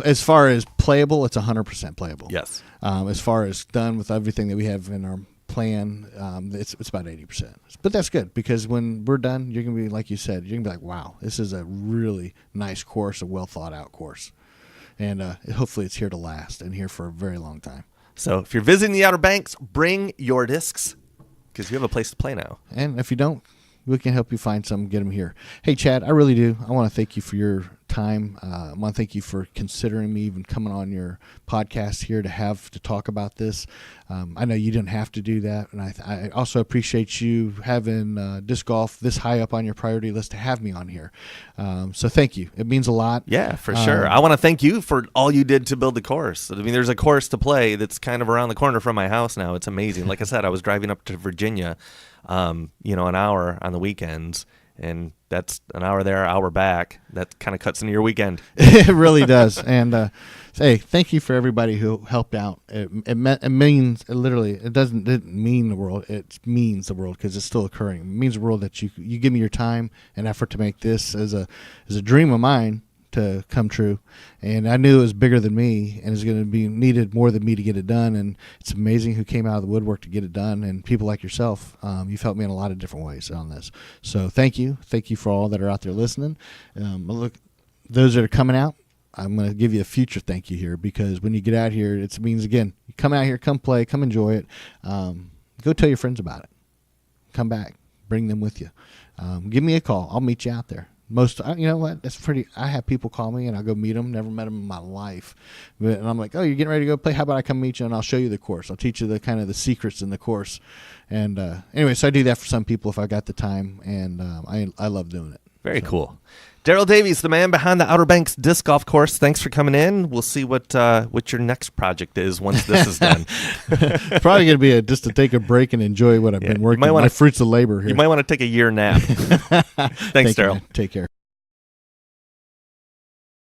as far as playable, it's 100% playable. Yes. As far as done with everything that we have in our plan, it's about 80%. But that's good because when we're done, you're going to be, like you said, you're going to be like, wow, this is a really nice course, a well thought out course. And hopefully it's here to last and here for a very long time. So if you're visiting the Outer Banks, bring your discs because you have a place to play now. And if you don't, we can help you find some, get them here. Hey, Chad, I really do. I want to thank you for your time. I want to thank you for considering me even coming on your podcast here to talk about this. I know you didn't have to do that, and I also appreciate you having disc golf this high up on your priority list to have me on here. So thank you. It means a lot. Yeah, for sure. I want to thank you for all you did to build the course. I mean, there's a course to play that's kind of around the corner from my house now. It's amazing. Like I said, I was driving up to Virginia, an hour on the weekends, and that's an hour there, hour back. That kind of cuts into your weekend. It really does. And hey, thank you for everybody who helped out. It means literally. It didn't mean the world. It means the world because it's still occurring. It means the world that you give me your time and effort to make this as a dream of mine to come true, and I knew it was bigger than me, and it's going to be needed more than me to get it done. And it's amazing who came out of the woodwork to get it done, and people like yourself. You've helped me in a lot of different ways on this. So thank you for all that are out there listening. Look, those that are coming out, I'm going to give you a future thank you here, because when you get out here, it means, again, you come out here, come play, come enjoy it. Go tell your friends about it. Come back, bring them with you. Give me a call. I'll meet you out there. You know what? That's pretty. I have people call me and I'll go meet them. Never met them in my life, and I'm like, oh, you're getting ready to go play? How about I come meet you and I'll show you the course. I'll teach you the kind of the secrets in the course. And anyway, so I do that for some people if I got the time, and I love doing it. Very cool. Daryl Davies, the man behind the Outer Banks disc golf course. Thanks for coming in. We'll see what your next project is once this is done. Probably going to be just to take a break and enjoy what I've been working on. My fruits of labor here. You might want to take a year nap. Thanks, Daryl. Take care.